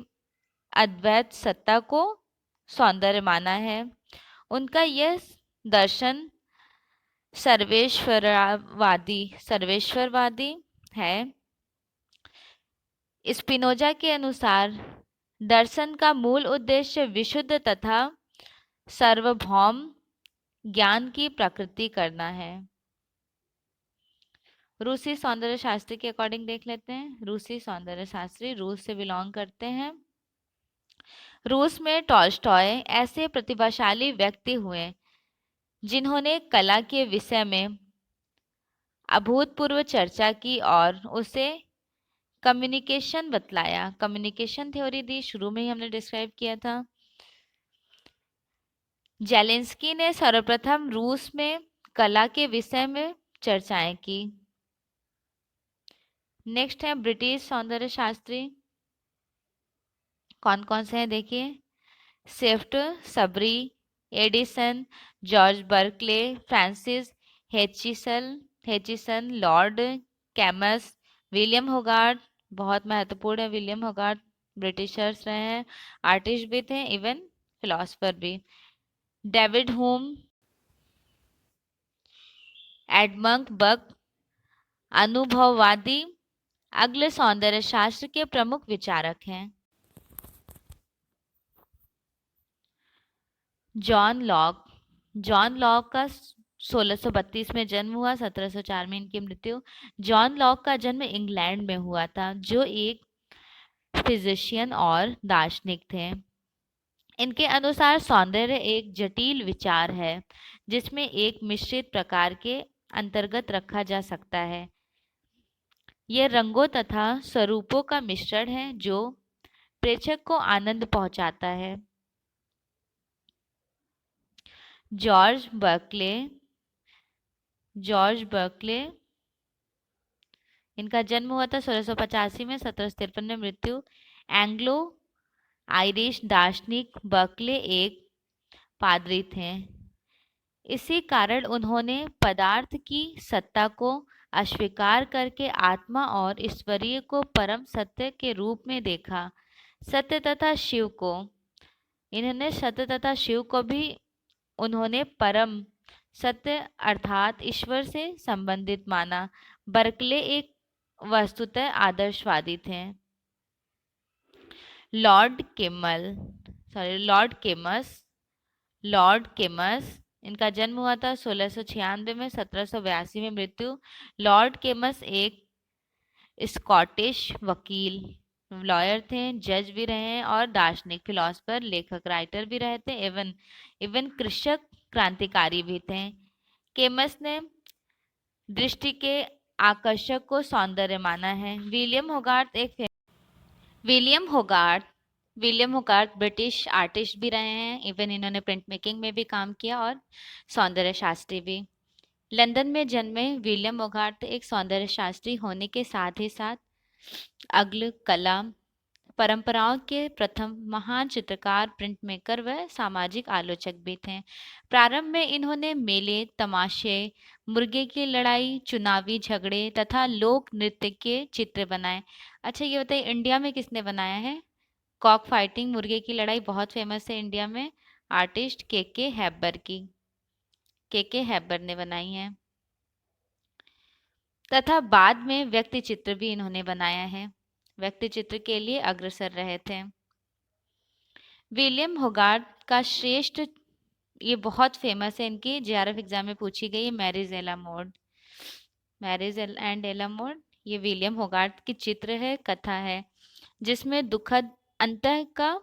अद्वैत सत्ता को सौंदर्य माना है। उनका यह दर्शन सर्वेश्वरवादी है। स्पिनोजा के अनुसार दर्शन का मूल उद्देश्य विशुद्ध तथा सार्वभौम ज्ञान की प्रकृति करना है। रूसी सौंदर्य शास्त्री के अकॉर्डिंग देख लेते हैं। रूसी सौंदर्य शास्त्री रूस से बिलोंग करते हैं। रूस में टॉल्स्टॉय ऐसे प्रतिभाशाली व्यक्ति हुए जिन्होंने कला के विषय में अभूतपूर्व चर्चा की और उसे कम्युनिकेशन बतलाया। कम्युनिकेशन थ्योरी दी, शुरू में ही हमने डिस्क्राइब किया था। जेलेंस्की ने सर्वप्रथम रूस में कला के विषय में चर्चाएं की। नेक्स्ट है ब्रिटिश सौंदर्य शास्त्री। कौन कौन से हैं देखिए। स्विफ्ट, सबरी, Addison, George Berkeley, Francis Hutcheson, Lord Kames, William Hogarth, बहुत महत्वपूर्ण है विलियम होगार्थ, ब्रिटिशर्स रहे हैं, आर्टिस्ट भी थे, इवन फिलोसफर भी। डेविड ह्यूम, एडमंड बर्क, अनुभववादी अगले सौंदर्य शास्त्र के प्रमुख विचारक हैं। जॉन लॉक का 1632 में जन्म हुआ, 1704 में इनकी मृत्यु। जॉन लॉक का जन्म इंग्लैंड में हुआ था, जो एक फिजिशियन और दार्शनिक थे। इनके अनुसार सौंदर्य एक जटिल विचार है जिसमें एक मिश्रित प्रकार के अंतर्गत रखा जा सकता है। यह रंगों तथा स्वरूपों का मिश्रण है जो प्रेक्षक को आनंद पहुंचाता है। जॉर्ज बर्कले इनका जन्म हुआ था 1685 में, 1753 में मृत्यु। एंग्लो आयरिश दार्शनिक बर्कले एक पादरी थे। इसी कारण उन्होंने पदार्थ की सत्ता को अस्वीकार करके आत्मा और ईश्वरीय को परम सत्य के रूप में देखा। सत्य तथा शिव को भी उन्होंने परम सत्य अर्थात ईश्वर से संबंधित माना। बर्कले एक वस्तुतः आदर्शवादी थे। लॉर्ड केमस इनका जन्म हुआ था 1696 में, 1782 में मृत्यु। लॉर्ड केमस एक स्कॉटिश वकील लॉयर थे, जज भी रहे हैं और दार्शनिक फिलोसफर लेखक राइटर भी रहे थे, इवन कृषक क्रांतिकारी भी थे। केमस ने दृष्टि के आकर्षक को सौंदर्य माना है। विलियम होगार्थ ब्रिटिश आर्टिस्ट भी रहे हैं, इवन इन्होंने प्रिंट मेकिंग में भी काम किया और सौंदर्य शास्त्री भी। लंदन में जन्मे विलियम होगार्थ एक सौंदर्य शास्त्री होने के साथ ही साथ अग्ल कला परंपराओं के प्रथम महान चित्रकार, प्रिंट मेकर व सामाजिक आलोचक भी थे। प्रारंभ में इन्होंने मेले, तमाशे, मुर्गे की लड़ाई, चुनावी झगड़े तथा लोक नृत्य के चित्र बनाए। अच्छा ये बताइए इंडिया में किसने बनाया है? कॉक फाइटिंग, मुर्गे की लड़ाई बहुत फेमस है इंडिया में। आर्टिस्ट के हैबर ने बनाई है। तथा बाद में व्यक्ति चित्र भी इन्होंने बनाया है, व्यक्ति चित्र के लिए अग्रसर रहे थे। विलियम होगार्थ का श्रेष्ठ, ये बहुत फेमस है, इनकी जेआरएफ एग्जाम में पूछी गई, मैरिजेला मोड। मैरिज एंड एलामोर, ये विलियम होगार्थ की चित्र है, कथा है, जिसमें दुखद अंतः का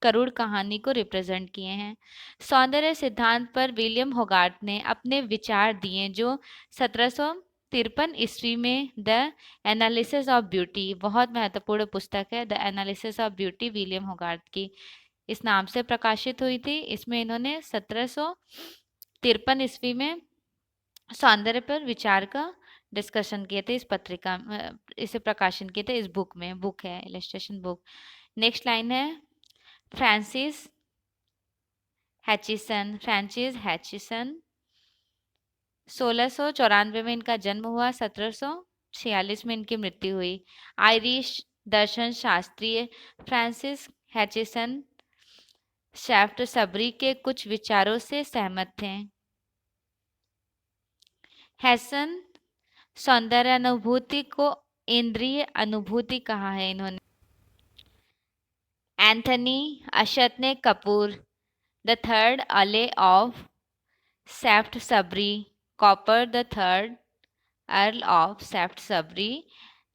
करुण कहानी को रिप्रेजेंट किए हैं। सौंदर्य सिद्धांत पर विलियम होगार्थ ने अपने विचार दिए, जो 1753 ईस्वी में द एनालिसिस ऑफ ब्यूटी, बहुत महत्वपूर्ण पुस्तक है the analysis of beauty, William होगार्थ की इस नाम से प्रकाशित हुई थी। इसमें इन्होंने 1753 ईस्वी में सौंदर्य पर विचार का डिस्कशन किए थे, इस पत्रिका इसे प्रकाशन किए थे, इस बुक में, बुक है इलस्ट्रेशन बुक। नेक्स्ट लाइन है फ्रांसिस हैचिसन, फ्रांसिस हैचिसन, 1694 में इनका जन्म हुआ, 1746 में इनकी मृत्यु हुई। आयरिश दर्शन शास्त्री फ्रांसिस हैचिसन शैफ्ट सबरी के कुछ विचारों से सहमत थे। हैसन सौंदर्य अनुभूति को इंद्रिय अनुभूति कहा है इन्होंने। एंथनी अशतने Cooper the third earl of Shaftesbury, Cooper the third earl of Shaftesbury,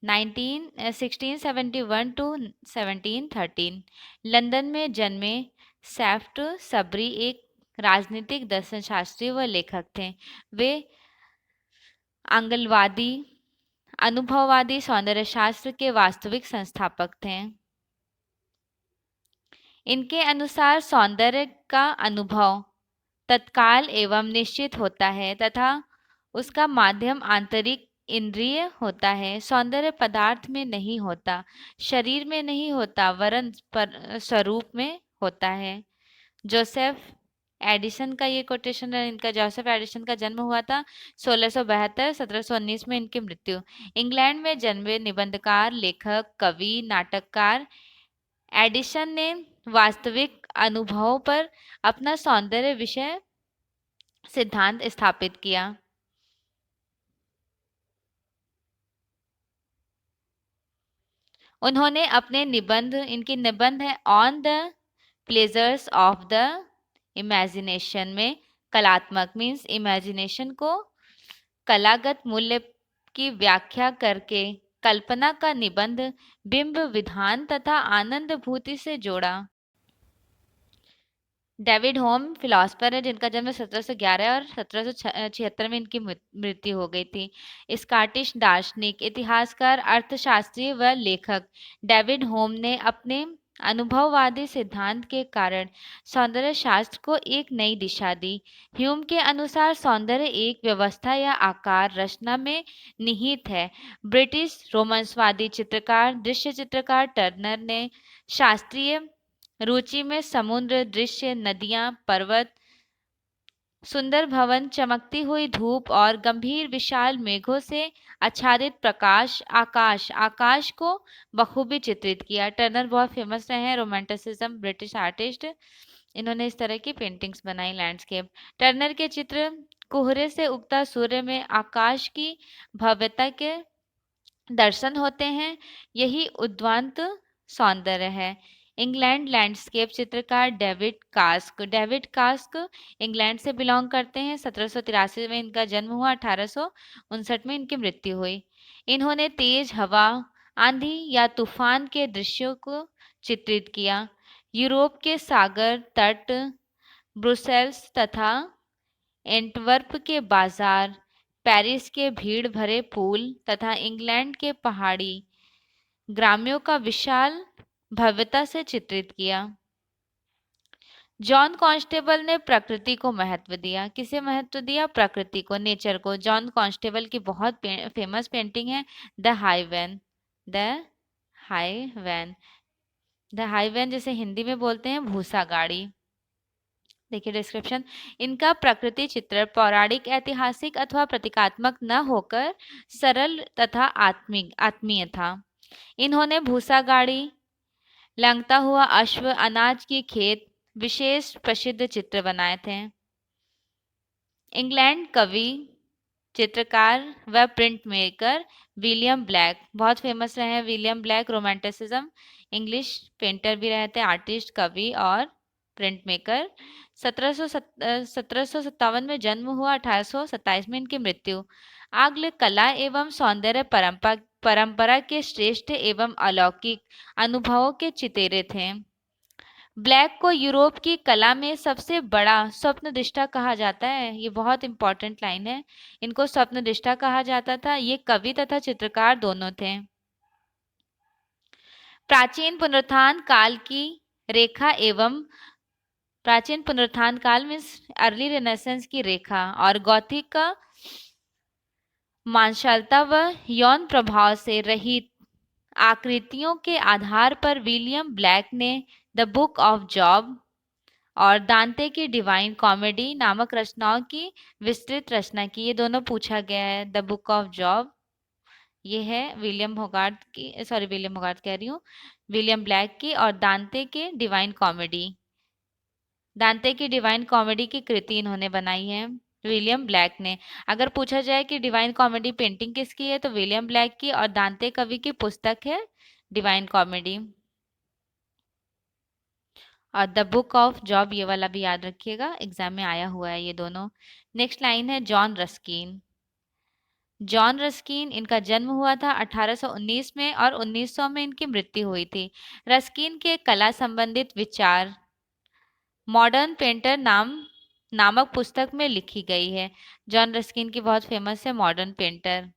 1671 to 1713, London में जन्मे सैफ्ट सबरी एक राजनीतिक दर्शनशास्त्री व लेखक थे। वे आंगलवादी अनुभववादी सौंदर्य शास्त्र के वास्तविक संस्थापक थे। इनके अनुसार सौंदर्य का अनुभव तत्काल एवं निश्चित होता है तथा उसका माध्यम आंतरिक इंद्रिय होता है। सौंदर्य पदार्थ में नहीं होता, शरीर में नहीं होता, वरन स्वरूप में होता है। जोसेफ एडिसन का ये कोटेशन है, इनका जोसेफ एडिसन का जन्म हुआ था 1672, 1719 में इनकी मृत्यु। इंग्लैंड में जन्मे निबंधकार, लेखक, कवि, नाटककार एडिसन ने वास्तविक अनुभवों पर अपना सौंदर्य विषय सिद्धांत स्थापित किया। उन्होंने अपने निबंध, इनकी निबंध है on the pleasures of the imagination में कलात्मक मीन्स इमेजिनेशन को कलागत मूल्य की व्याख्या करके कल्पना का निबंध बिंब विधान तथा आनंद भूति से जोड़ा। डेविड होम फिलोसफर है जिनका जन्म 1711 और 1776 में इनकी मृत्यु हो गई थी। स्कॉटिश दार्शनिक, इतिहासकार, अर्थशास्त्री व लेखक डेविड होम ने अपने अनुभववादी सिद्धांत के कारण सौंदर्य शास्त्र को एक नई दिशा दी। ह्यूम के अनुसार सौंदर्य एक व्यवस्था या आकार रचना में निहित है। ब्रिटिश रोमांसवादी चित्रकार, दृश्य चित्रकार टर्नर ने शास्त्रीय रुचि में समुद्र दृश्य, नदियां, पर्वत, सुंदर भवन, चमकती हुई धूप और गंभीर विशाल मेघों से आच्छादित आकाश को बखूबी चित्रित किया। टर्नर बहुत फेमस रहे हैं, रोमांटिसिज्म ब्रिटिश आर्टिस्ट, इन्होंने इस तरह की पेंटिंग्स बनाई लैंडस्केप। टर्नर के चित्र कोहरे से उगता सूर्य में आकाश की भव्यता के दर्शन होते हैं, यही उद्वांत सौंदर्य है। इंग्लैंड लैंडस्केप चित्रकार डेविड कास्क इंग्लैंड से बिलोंग करते हैं। 1783 में इनका जन्म हुआ, 1859 में इनकी मृत्यु हुई। इन्होंने तेज हवा, आंधी या तूफान के दृश्यों को चित्रित किया। यूरोप के सागर तट, ब्रुसेल्स तथा एंटवर्प के बाजार, पेरिस के भीड़ भरे पुल तथा इंग्लैंड के पहाड़ी ग्राम्यों का विशाल भव्यता से चित्रित किया। जॉन कॉन्स्टेबल ने प्रकृति को महत्व दिया। किसे महत्व दिया? प्रकृति को, नेचर को। जॉन कॉन्स्टेबल की बहुत फेमस पेंटिंग है the Hay Wain. The Hay Wain जिसे हिंदी में बोलते हैं भूसा गाड़ी। देखिए डिस्क्रिप्शन, इनका प्रकृति चित्र पौराणिक, ऐतिहासिक अथवा प्रतीकात्मक न होकर सरल तथा आत्मीय था। इन्होंने भूसा गाड़ी, लंघता हुआ अश्व, अनाज की खेत विशेष प्रसिद्ध चित्र बनाए थे। इंग्लैंड कवि, चित्रकार व प्रिंट मेकर विलियम ब्लैक बहुत फेमस रहे हैं। William black romanticism, English painter भी रहे थे, आर्टिस्ट, कवि और प्रिंट मेकर। 1757 में जन्म हुआ, 1827 में इनकी मृत्यु। आंग्ल कला एवं सौंदर्य परंपरा के श्रेष्ठ एवं अलौकिक अनुभवों के चितेरे थे। ब्लैक को यूरोप की कला में सबसे बड़ा स्वप्नदृष्टा कहा जाता है। ये बहुत इंपॉर्टेंट लाइन है। इनको स्वप्नदृष्टा कहा जाता था। ये कवि तथा चित्रकार दोनों थे। प्राचीन पुनरुत्थान काल की रेखा एवं प्राचीन पुनरुत्थान काल में अर्ली रेनेसेंस की रेखा और गॉथिक का मांसलता व यौन प्रभाव से रहित आकृतियों के आधार पर विलियम ब्लैक ने द बुक ऑफ जॉब और दांते की डिवाइन कॉमेडी नामक रचनाओं की विस्तृत रचना की। ये दोनों पूछा गया है। द बुक ऑफ जॉब ये है विलियम होगार्थ कह रही हूँ, विलियम ब्लैक की, और दांते के डिवाइन कॉमेडी, दांते की डिवाइन कॉमेडी की कृति इन्होंने बनाई है विलियम ब्लैक ने। अगर पूछा जाए कि डिवाइन कॉमेडी पेंटिंग किसकी है तो विलियम ब्लैक की, और दांते कवि की पुस्तक है डिवाइन कॉमेडी। और द बुक ऑफ जॉब ये वाला भी याद रखिएगा, एग्जाम में आया हुआ है ये दोनों। नेक्स्ट लाइन है जॉन रस्किन। जॉन रस्किन, इनका जन्म हुआ था 1819 में और 1900 में इनकी मृत्यु हुई थी। रस्किन के कला संबंधित विचार मॉडर्न पेंटर नामक पुस्तक में लिखी गई है। जॉन रस्किन की बहुत फेमस है मॉडर्न पेंटर।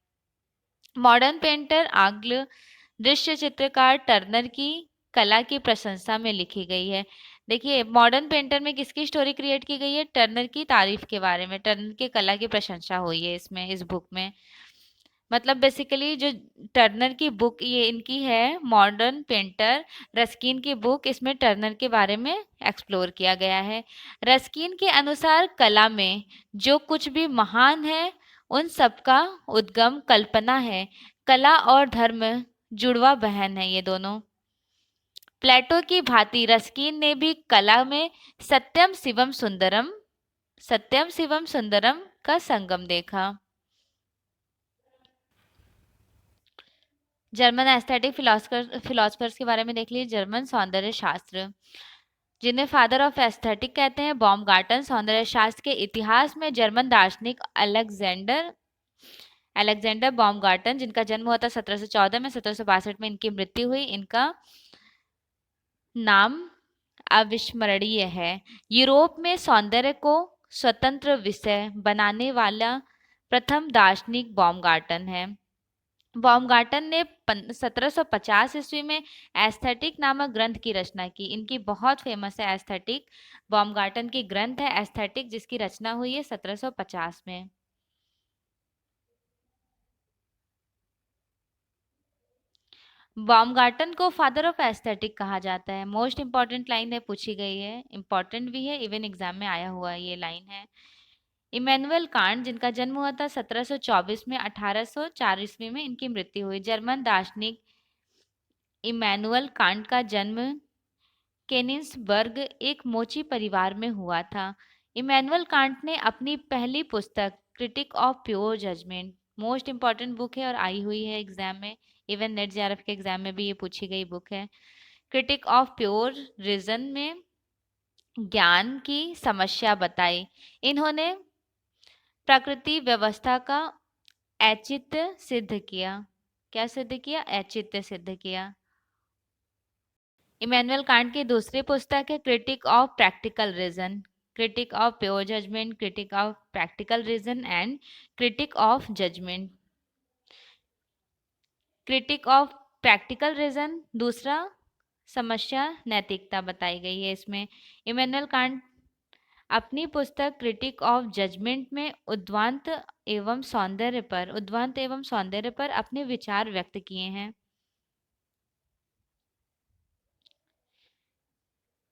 मॉडर्न पेंटर आंग्ल दृश्य चित्रकार टर्नर की कला की प्रशंसा में लिखी गई है। देखिए मॉडर्न पेंटर में किसकी स्टोरी क्रिएट की गई है? टर्नर की तारीफ के बारे में, टर्नर की कला की प्रशंसा हुई है इसमें, इस बुक में। मतलब बेसिकली जो टर्नर की बुक ये इनकी है मॉडर्न पेंटर, रस्किन की बुक, इसमें टर्नर के बारे में एक्सप्लोर किया गया है। रस्किन के अनुसार कला में जो कुछ भी महान है उन सबका उद्गम कल्पना है। कला और धर्म जुड़वा बहन है ये दोनों। प्लेटो की भांति रस्किन ने भी कला में सत्यम शिवम सुंदरम का संगम देखा। जर्मन एस्थेटिक फिलोसफर्स के बारे में देख लीजिए। जर्मन सौंदर्य शास्त्र, जिन्हें फादर ऑफ एस्थेटिक कहते हैं, बॉमगार्टन। सौंदर्य शास्त्र के इतिहास में जर्मन दार्शनिक अलेक्जेंडर बॉमगार्टन, जिनका जन्म हुआ था 1714 में, 1762 में इनकी मृत्यु हुई। इनका नाम अविस्मरणीय है। यूरोप में सौंदर्य को स्वतंत्र विषय बनाने वाला प्रथम दार्शनिक बॉमगार्टन है। बॉमगार्टन ने 1750 ईस्वी में एस्थेटिक नामक ग्रंथ की रचना की। इनकी बहुत फेमस है एस्थेटिक। बॉमगार्टन की ग्रंथ है एस्थेटिक, जिसकी रचना हुई है 1750 में। बॉमगार्टन को फादर ऑफ एस्थेटिक कहा जाता है। मोस्ट इंपॉर्टेंट लाइन है, पूछी गई है, इंपॉर्टेंट भी है, इवन एग्जाम में आया हुआ ये लाइन है। इमैनुअल कांट, जिनका जन्म हुआ था 1724 में, 1804 ईस्वी में इनकी मृत्यु हुई। जर्मन दार्शनिक इमैनुअल कांट का जन्म केनिन्सबर्ग एक मोची परिवार में हुआ था। इमैनुअल कांट ने अपनी पहली पुस्तक Critique of Pure Judgment, most important book है और आई हुई है एग्जाम में, इवन नेट जेआरएफ के एग्जाम में भी ये पूछी गई बुक है। क्रिटिक ऑफ प्योर रीजन में ज्ञान की समस्या बताई। इन्होंने प्रकृति व्यवस्था का औचित्य सिद्ध किया। क्या सिद्ध किया? औचित्य सिद्ध किया। इमैनुअल कांट की दूसरी पुस्तक है Critique of Practical Reason, Critique of Pure Judgment, Critique of Practical Reason and Critique of Judgment. Critique of Practical Reason दूसरा समस्या नैतिकता बताई गई है इसमें। इमैनुअल कांट अपनी पुस्तक क्रिटिक ऑफ जजमेंट में उद्वांत एवं सौंदर्य पर अपने विचार व्यक्त किए हैं।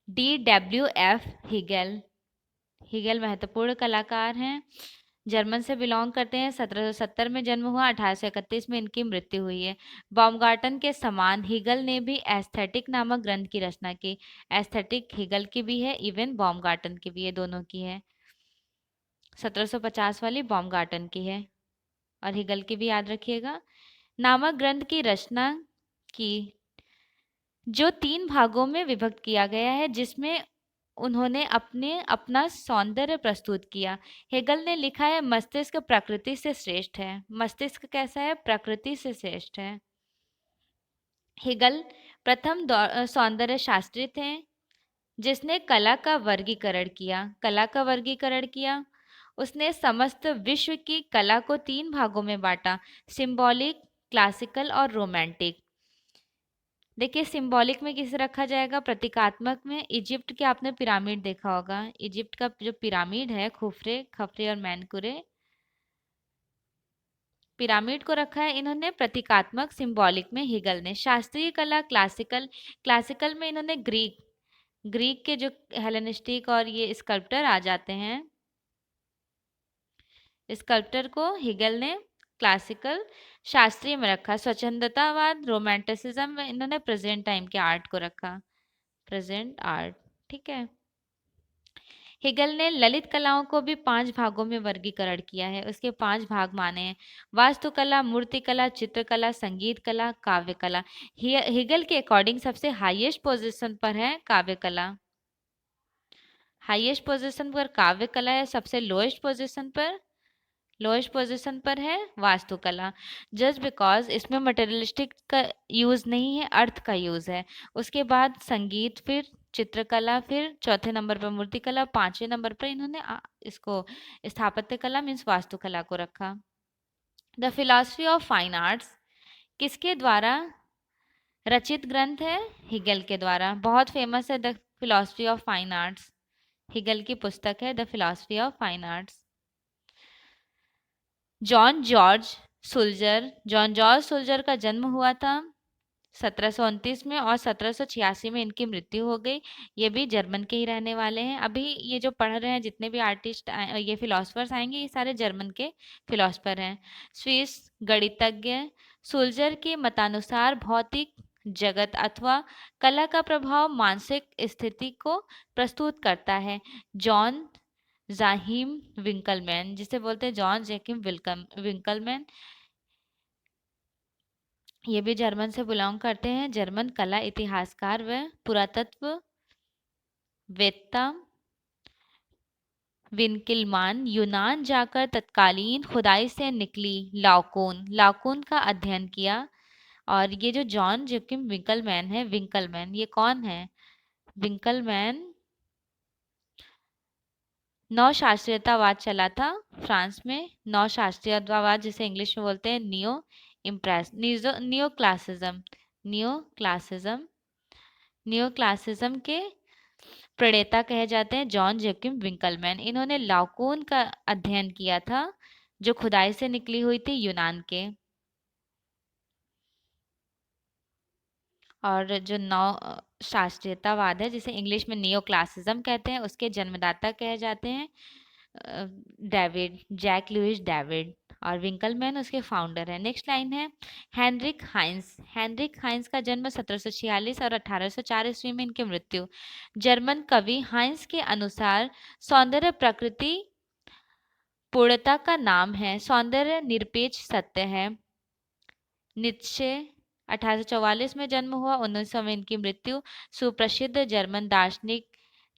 DWF हिगेल महत्वपूर्ण कलाकार हैं, जर्मन से बिलोंग करते हैं। 1770 में जन्म हुआ, 1831 में इनकी मृत्यु हुई है। बॉमगार्टन के समान हिगल ने भी एस्थेटिक नामक ग्रंथ की रचना की। एस्थेटिक हिगल की भी है, इवन बॉमगार्टन की भी है, दोनों की है। 1750 वाली बॉमगार्टन की है और हिगल की भी याद रखिएगा। नामक ग्रंथ की रचना की जो 3 भागों में विभक्त किया गया है, जिसमें उन्होंने अपना सौंदर्य प्रस्तुत किया। हेगल ने लिखा है मस्तिष्क प्रकृति से श्रेष्ठ है। मस्तिष्क कैसा है? प्रकृति से श्रेष्ठ है। हेगल प्रथम सौंदर्य शास्त्री थे जिसने कला का वर्गीकरण किया। कला का वर्गीकरण किया। उसने समस्त विश्व की कला को 3 भागों में बांटा, सिंबॉलिक, क्लासिकल और रोमांटिक। देखिए सिंबॉलिक में किसे रखा जाएगा? प्रतीकात्मक में इजिप्ट के आपने पिरामिड देखा होगा। इजिप्ट का जो पिरामिड है, खुफरे, खफरे और मैनकुरे, पिरामिड को रखा है इन्होंने प्रतीकात्मक, सिंबॉलिक में हेगल ने। शास्त्रीय कला क्लासिकल, क्लासिकल में इन्होंने ग्रीक, ग्रीक के जो हेलेनिस्टिक और ये स्कल्प्टर आ जाते हैं, स्कल्प्टर को हेगल ने क्लासिकल, शास्त्रीय में रखा। स्वच्छंदतावाद, रोमांटिसिज्म में इन्होंने प्रेजेंट टाइम के आर्ट को रखा, प्रेजेंट आर्ट। ठीक है। हेगल ने ललित कलाओं को भी 5 भागों में वर्गीकरण किया है। उसके 5 भाग माने हैं, वास्तुकला, मूर्तिकला, चित्रकला, संगीत कला, काव्य कला। हेगल के अकॉर्डिंग सबसे हाईएस्ट पोजीशन पर है काव्य कला। हाईएस्ट पोजीशन पर काव्य कला है, सबसे लोएस्ट पोजीशन पर, लोएस्ट पोजीशन पर है वास्तुकला। जस्ट बिकॉज इसमें मटेरियलिस्टिक का यूज नहीं है, अर्थ का यूज है। उसके बाद संगीत, फिर चित्रकला, फिर चौथे नंबर पर मूर्तिकला, 5वें नंबर पर इन्होंने इसको स्थापत्य कला मीन्स वास्तुकला को रखा। The philosophy of fine arts किसके द्वारा रचित ग्रंथ है? हिगल के द्वारा। बहुत फेमस है the philosophy of fine arts, Hegel की पुस्तक है the philosophy of fine arts. John George Sulzer, John George Sulzer का जन्म हुआ था 1729 में और 1786 में इनकी मृत्यु हो गई। ये भी जर्मन के ही रहने वाले हैं। अभी ये जो पढ़ रहे हैं जितने भी आर्टिस्ट ये फिलोसफर्स आएंगे, ये सारे जर्मन के फिलोसफर हैं। स्विस गणितज्ञ। सुल्जर के मतानुसार भौतिक जगत अथवा कला का प्रभाव मानसिक स्थिति को प्रस्तुत करता है। जॉन जाहिम विंकलमैन, जिसे बोलते हैं जॉन जैकिम विंकलमैन, ये भी जर्मन से बिलोंग करते हैं। जर्मन कला इतिहासकार व पुरातत्व वेत्ता। विंकलमैन यूनान जाकर तत्कालीन खुदाई से निकली लाओकून, लाओकून का अध्ययन किया। और ये जो जॉन जोकिम विंकलमैन है, विंकलमैन ये कौन है? विंकलमैन नव शास्त्रीयतावाद चला था फ्रांस में। नव शास्त्रीयतावाद जिसे इंग्लिश में बोलते हैं neo classicism, neo classicism, neo classicism के प्रणेता कहे जाते हैं जॉन जोकिम विंकलमैन। इन्होंने लाओकून का अध्ययन किया था जो खुदाई से निकली हुई थी यूनान के। और जो नव शास्त्रीयतावाद है जिसे इंग्लिश में नियो क्लासिज्म कहते हैं, उसके जन्मदाता कहे जाते हैं डेविड, जैक लुइस डेविड, और विंकलमैन उसके फाउंडर है। नेक्स्ट लाइन है हेनरिक हाइंस। हेनरिक हाइंस का जन्म 1746 और 1804 ईस्वी में इनकी मृत्यु। जर्मन कवि हाइंस के अनुसार सौंदर्य प्रकृति पूर्णता का नाम है, सौंदर्य निरपेक्ष सत्य है। नीत्शे 1844 में जन्म हुआ, 1900 में इनकी मृत्यु। सुप्रसिद्ध जर्मन दार्शनिक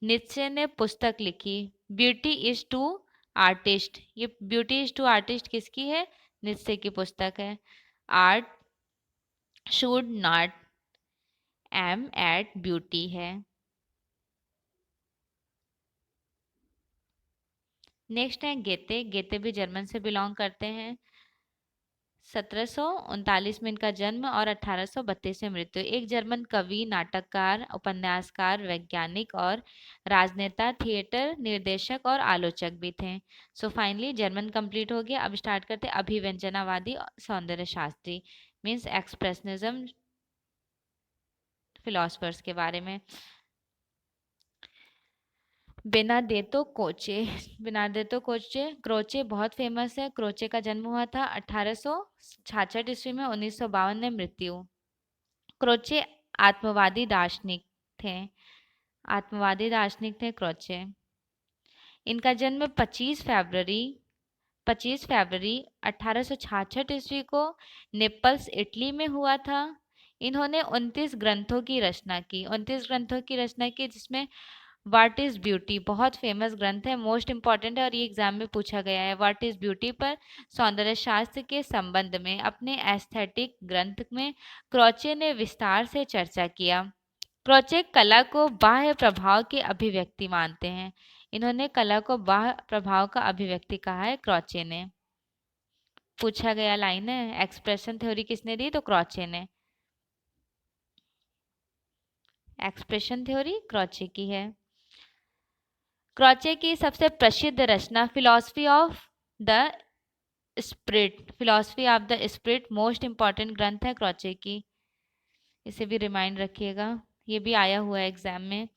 नीत्शे ने पुस्तक लिखी ब्यूटी इज टू आर्टिस्ट। ये ब्यूटी इज टू आर्टिस्ट किसकी है? नीत्शे की पुस्तक है। Art should not aim at beauty है। नेक्स्ट है गेते। गेते भी जर्मन से बिलोंग करते हैं। 1739 में इनका जन्म और 1832 में मृत्यु। एक जर्मन कवि, नाटककार, उपन्यासकार, वैज्ञानिक और राजनेता, थिएटर निर्देशक और आलोचक भी थे। सो फाइनली जर्मन कंप्लीट हो गया। अब स्टार्ट करते अभिव्यंजनावादी सौंदर्य शास्त्री मीन्स एक्सप्रेशनिज्म फिलोसफर्स के बारे में। बेनादेतो कोचे। बेनादेतो कोचे, क्रोचे बहुत फेमस है। क्रोचे का जन्म हुआ था 1866 ईस्वी में, 1952 में मृत्यु। क्रोचे आत्मवादी दार्शनिक थे, आत्मवादी दार्शनिक थे क्रोचे। इनका जन्म 25 फरवरी 1866 ईस्वी को नेपल्स इटली में हुआ था। इन्होंने 29 ग्रंथों की रचना की, 29 ग्रंथों की रचना की जिसमें व्हाट इज ब्यूटी बहुत फेमस ग्रंथ है, मोस्ट इंपॉर्टेंट है और ये एग्जाम में पूछा गया है। व्हाट इज ब्यूटी पर सौंदर्य शास्त्र के संबंध में अपने एस्थेटिक ग्रंथ में क्रॉचे ने विस्तार से चर्चा किया। क्रॉचे कला को बाह्य प्रभाव की अभिव्यक्ति मानते हैं। इन्होंने कला को बाह्य प्रभाव का अभिव्यक्ति कहा है क्रॉचे ने। पूछा गया लाइन है, एक्सप्रेशन थ्योरी किसने दी, तो क्रॉचे ने। एक्सप्रेशन थ्योरी क्रॉचे की है। क्रॉचे की सबसे प्रसिद्ध रचना philosophy of the spirit, philosophy of the spirit most important ग्रंथ है क्रॉचे की, इसे भी रिमाइंड रखिएगा, ये भी आया हुआ है एग्जाम में।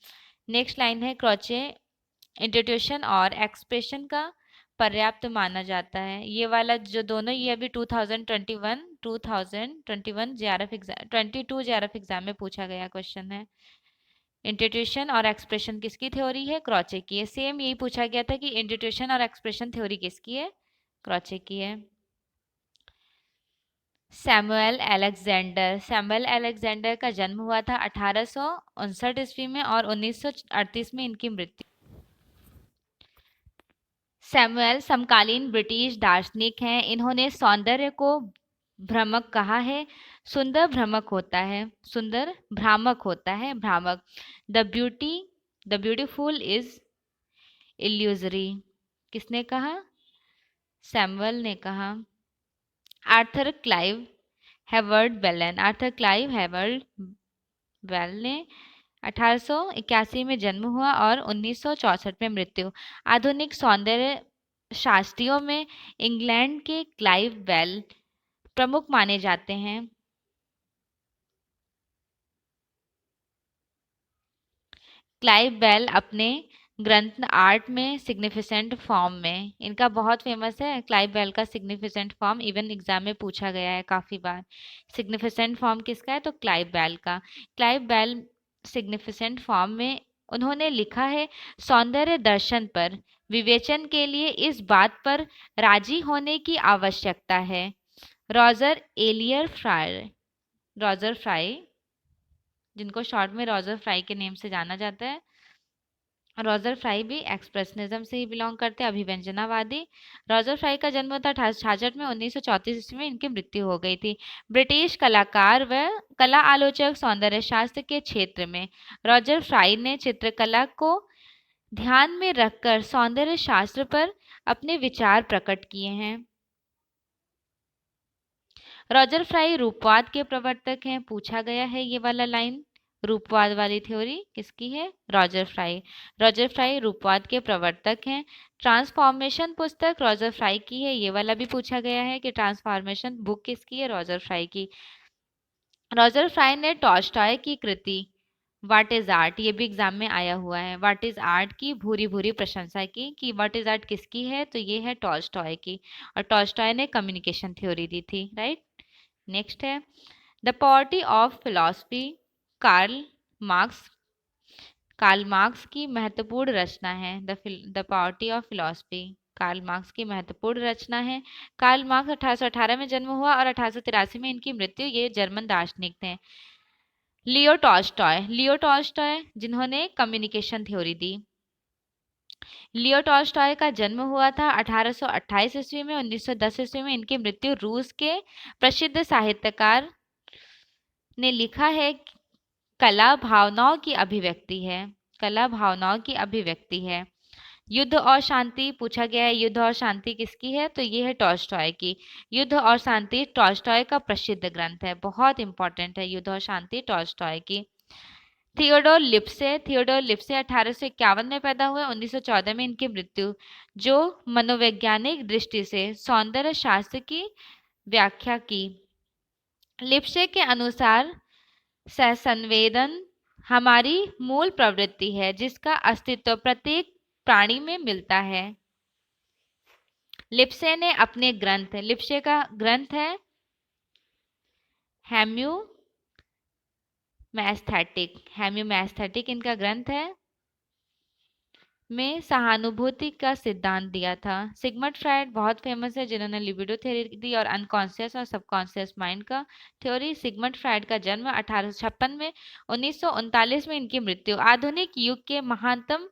नेक्स्ट लाइन है, क्रॉचे इंस्टीट्यूशन और एक्सप्रेशन का पर्याप्त माना जाता है। ये वाला जो दोनों, ये अभी 2021 जेआरएफ एग्जाम 22 जेआरएफ एग्जाम में पूछा गया क्वेश्चन है। इंस्टीट्यूशन और एक्सप्रेशन किसकी थ्योरी है, क्रॉचे की है। सेम यही पूछा गया था कि इंस्टीट्यूशन और एक्सप्रेशन थ्योरी किसकी है, क्रॉचे की है। सैमुअल अलेक्जेंडर, सैमुअल अलेक्जेंडर का जन्म हुआ था 1859 ईस्वी में और 1938 में इनकी मृत्यु। सैमुअल समकालीन ब्रिटिश दार्शनिक हैं। इन्होंने सौंदर्य को भ्रमक कहा है। सुंदर भ्रमक होता है, सुंदर भ्रामक होता है, भ्रामक। द ब्यूटीफुल इज इल्यूजरी, किसने कहा, सैमुअल ने कहा। आर्थर क्लाइव हेवर्ड बेलन, आर्थर क्लाइव हेवर्ड बेल ने 1881 में जन्म हुआ और 1964 में मृत्यु। आधुनिक सौंदर्य शास्त्रियों में इंग्लैंड के क्लाइव बेल प्रमुख माने जाते हैं। क्लाइव बेल अपने ग्रंथ आर्ट में सिग्निफिकेंट फॉर्म में, इनका बहुत फेमस है क्लाइव बेल का सिग्निफिकेंट फॉर्म, इवन एग्जाम में पूछा गया है काफी बार। सिग्निफिकेंट फॉर्म किसका है, तो क्लाइव बेल का। क्लाइव बेल सिग्निफिकेंट फॉर्म में उन्होंने लिखा है, सौंदर्य दर्शन पर विवेचन के लिए इस बात पर राजी होने की आवश्यकता है। Roger earlier fry, Roger fry, जिनको शॉर्ट में रॉजर फ्राई के नेम से जाना जाता है, रॉजर फ्राई भी एक्सप्रेशनिज्म से ही बिलोंग करते हैं, अभिव्यंजनावादी। रॉजर फ्राई का जन्म था 1866 में, 1934 ईस्वी में इनकी मृत्यु हो गई थी। ब्रिटिश कलाकार व कला आलोचक सौंदर्य शास्त्र के क्षेत्र में रॉजर फ्राई ने चित्रकला को ध्यान में रखकर सौंदर्य शास्त्र पर अपने विचार प्रकट किए हैं। रॉजर फ्राई रूपवाद के प्रवर्तक हैं, पूछा गया है ये वाला लाइन। रूपवाद वाली थ्योरी किसकी है, रॉजर फ्राई। रॉजर फ्राई रूपवाद के प्रवर्तक हैं। ट्रांसफॉर्मेशन पुस्तक रॉजर फ्राई की है, ये वाला भी पूछा गया है कि ट्रांसफॉर्मेशन बुक किसकी है, रॉजर फ्राई की। रॉजर फ्राई ने टॉल्स्टॉय की कृति व्हाट इज आर्ट, ये भी एग्जाम में आया हुआ है, व्हाट इज आर्ट की भूरी भूरी प्रशंसा की कि व्हाट इज आर्ट किसकी है, तो ये है टॉल्स्टॉय की। और टॉल्स्टॉय ने कम्युनिकेशन थ्योरी दी थी, राइट। नेक्स्ट है the Poverty of Philosophy, Karl Marx, Karl Marx की महत्वपूर्ण रचना है। The Poverty of Philosophy Karl Marx की महत्वपूर्ण रचना है। कार्ल मार्क्स 1818 में जन्म हुआ और 1883 में इनकी मृत्यु। ये जर्मन दार्शनिक थे। लियो टॉल्स्टॉय, लियो टॉल्स्टॉय जिन्होंने कम्युनिकेशन थ्योरी दी। लियो टॉल्स्टॉय का जन्म हुआ था 1828 ईस्वी में, 1910 ईस्वी में इनकी मृत्यु। रूस के प्रसिद्ध साहित्यकार ने लिखा है, कला भावनाओं की अभिव्यक्ति है, कला भावनाओं की अभिव्यक्ति है। युद्ध और शांति पूछा गया है, युद्ध और शांति किसकी है, तो ये है टॉल्स्टॉय की। युद्ध और शांति टॉल्स्टॉय का प्रसिद्ध ग्रंथ है, बहुत इंपॉर्टेंट है युद्ध और शांति टॉल्स्टॉय की। थियोडोर लिप्से, थियोडोर लिप्से 1851 में पैदा हुए, 1914 में इनकी मृत्यु, जो मनोवैज्ञानिक दृष्टि से सौंदर्य शास्त्र की व्याख्या की। लिप्से के अनुसार संवेदन हमारी मूल प्रवृत्ति है जिसका अस्तित्व प्रत्येक प्राणी में मिलता है। लिप्से ने अपने ग्रंथ, लिप्से का ग्रंथ है हेम्यू मैस्थेटिक, हेम्यू मैस्थेटिक इनका ग्रंथ है। में सहानुभूति का सिद्धांत दिया था। सिगमंड फ्राइड बहुत फेमस है, जिन्होंने लिबिडो थ्योरी दी और अनकॉन्शियस और सबकॉन्शियस माइंड का थ्योरी। सिगमंड फ्राइड का जन्म 1856 में, 1939 में इनकी मृत्यु। आधुनिक युग के महानतम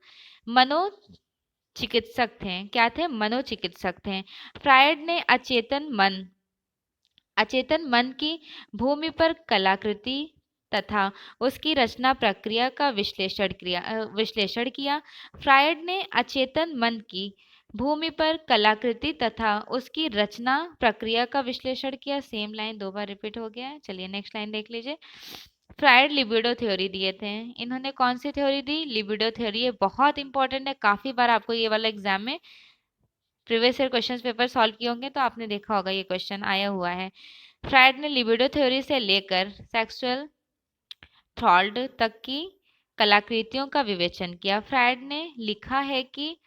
मनोचिकित्सक थे। क्या थे? मनोचिकित्सक थे। फ्राइड ने अचेतन मन की भूमि पर कलाकृति तथा उसकी रचना प्रक्रिया का विश्लेषण किया। फ्रायड ने अचेतन मन की भूमि पर कलाकृति तथा उसकी रचना प्रक्रिया का विश्लेषण किया। सेम लाइन दो बार रिपीट हो गया है। चलिए नेक्स्ट लाइन देख लीजिए। फ्रायड लिबिडो थ्योरी दिए थे। इन्होंने कौन सी थ्योरी दी? Libido theory. ये बहुत इंपॉर्टेंट है, काफी बार आपको ये वाला एग्जाम में previous year question paper solve किए होंगे तो आपने देखा होगा, ये क्वेश्चन आया हुआ है। फ्रायड ने लिबिडो थ्योरी से लेकर सेक्सुअल थ्रॉल्ड तक की कलाकृतियों का विवेचन किया। फ्रायड ने लिखा है कि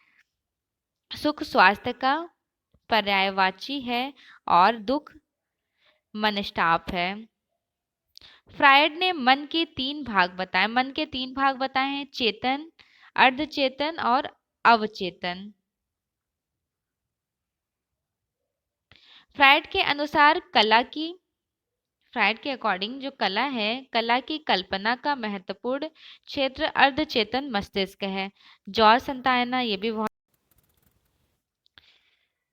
सुख स्वास्थ्य का पर्यायवाची है और दुख मनस्ताप है। फ्रायड ने मन के तीन भाग बताए। मन के तीन भाग बताए हैं: चेतन, अर्धचेतन और अवचेतन। फ्रायड के अनुसार फ्रायड के अकॉर्डिंग जो कला है, कला की कल्पना का महत्वपूर्ण क्षेत्र अर्धचेतन मस्तिष्क है। जॉर्ज संतायना, ये भी बहुत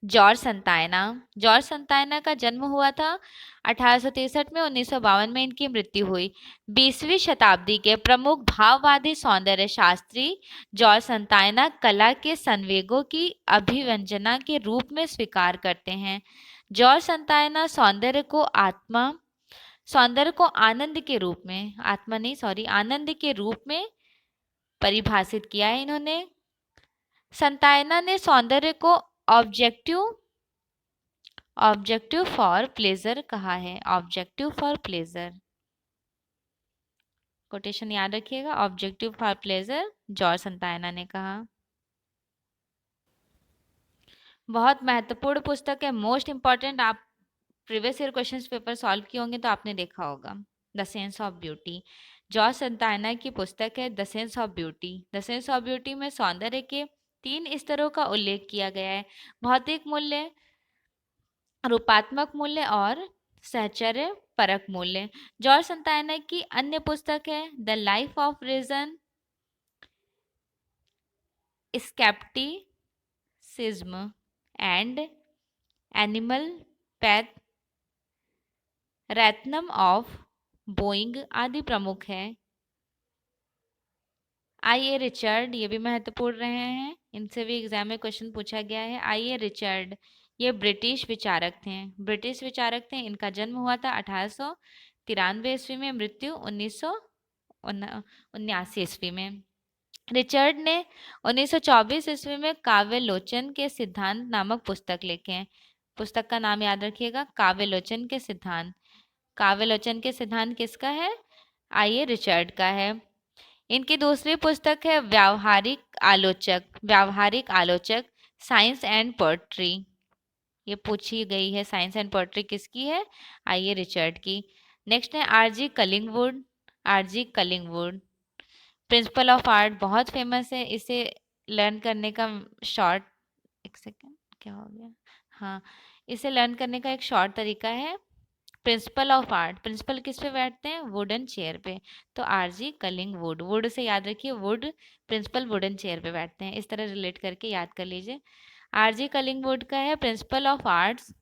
जॉर्ज संतायना का जन्म हुआ था 1863 में, 1952 में इनकी मृत्यु हुई। 20वीं शताब्दी के प्रमुख भाववादी सौंदर्य शास्त्री जॉर्ज संतायना कला के संवेगों की अभिव्यंजना के रूप में स्वीकार करते हैं। जॉर्ज संतायना सौंदर्य को आनंद के रूप में, आनंद के रूप में परिभाषित किया है इन्होंने। संतायना ने सौंदर्य को ऑब्जेक्टिव फॉर प्लेजर कहा है। ऑब्जेक्टिव फॉर प्लेजर, कोटेशन याद रखिएगा, objective for pleasure George Santayana ने कहा। बहुत महत्वपूर्ण पुस्तक है, मोस्ट इंपॉर्टेंट। आप previous year questions paper solve किए होंगे तो आपने देखा होगा। The sense of beauty, George Santayana की पुस्तक है the sense of beauty. The sense of beauty में सौंदर्य के 3 स्तरों का उल्लेख किया गया है: भौतिक मूल्य, रूपात्मक मूल्य और सहचर्य परक मूल्य। जॉर्ज संतायना की अन्य पुस्तक है the life of reason, scepticism and animal faith, रैथनम ऑफ बोइंग आदि प्रमुख है। आई ए रिचर्ड, ये भी महत्वपूर्ण रहे हैं, इनसे भी एग्जाम में क्वेश्चन पूछा गया है। आई ए रिचर्ड, ये ब्रिटिश विचारक थे। इनका जन्म हुआ था 1893 ईस्वी में, मृत्यु 1979 ईस्वी में। रिचर्ड ने 1924 ईस्वी में काव्यलोचन के सिद्धांत नामक पुस्तक लिखे हैं। पुस्तक का नाम याद रखिएगा, काव्यलोचन के सिद्धांत। काव्यलोचन के सिद्धांत किसका है? आई ए रिचर्ड का है। इनकी दूसरी पुस्तक है व्यावहारिक आलोचक, साइंस एंड पोएट्री। ये पूछी गई है, साइंस एंड पोएट्री किसकी है? आई ए रिचर्ड की। नेक्स्ट है आरजी कलिंगवुड, प्रिंसिपल ऑफ आर्ट, बहुत फेमस है। इसे लर्न करने का शॉर्ट, एक सेकेंड, क्या हो गया, हाँ, इसे लर्न करने का एक शॉर्ट तरीका है प्रिंसिपल ऑफ आर्ट। प्रिंसिपल किस पे बैठते हैं? वुडन चेयर पे। तो आरजी कलिंगवुड, वुड से याद रखिए, वुड प्रिंसिपल वुडन चेयर पे बैठते हैं, इस तरह रिलेट करके याद कर लीजिए। आरजी कलिंगवुड का है प्रिंसिपल ऑफ आर्ट्स।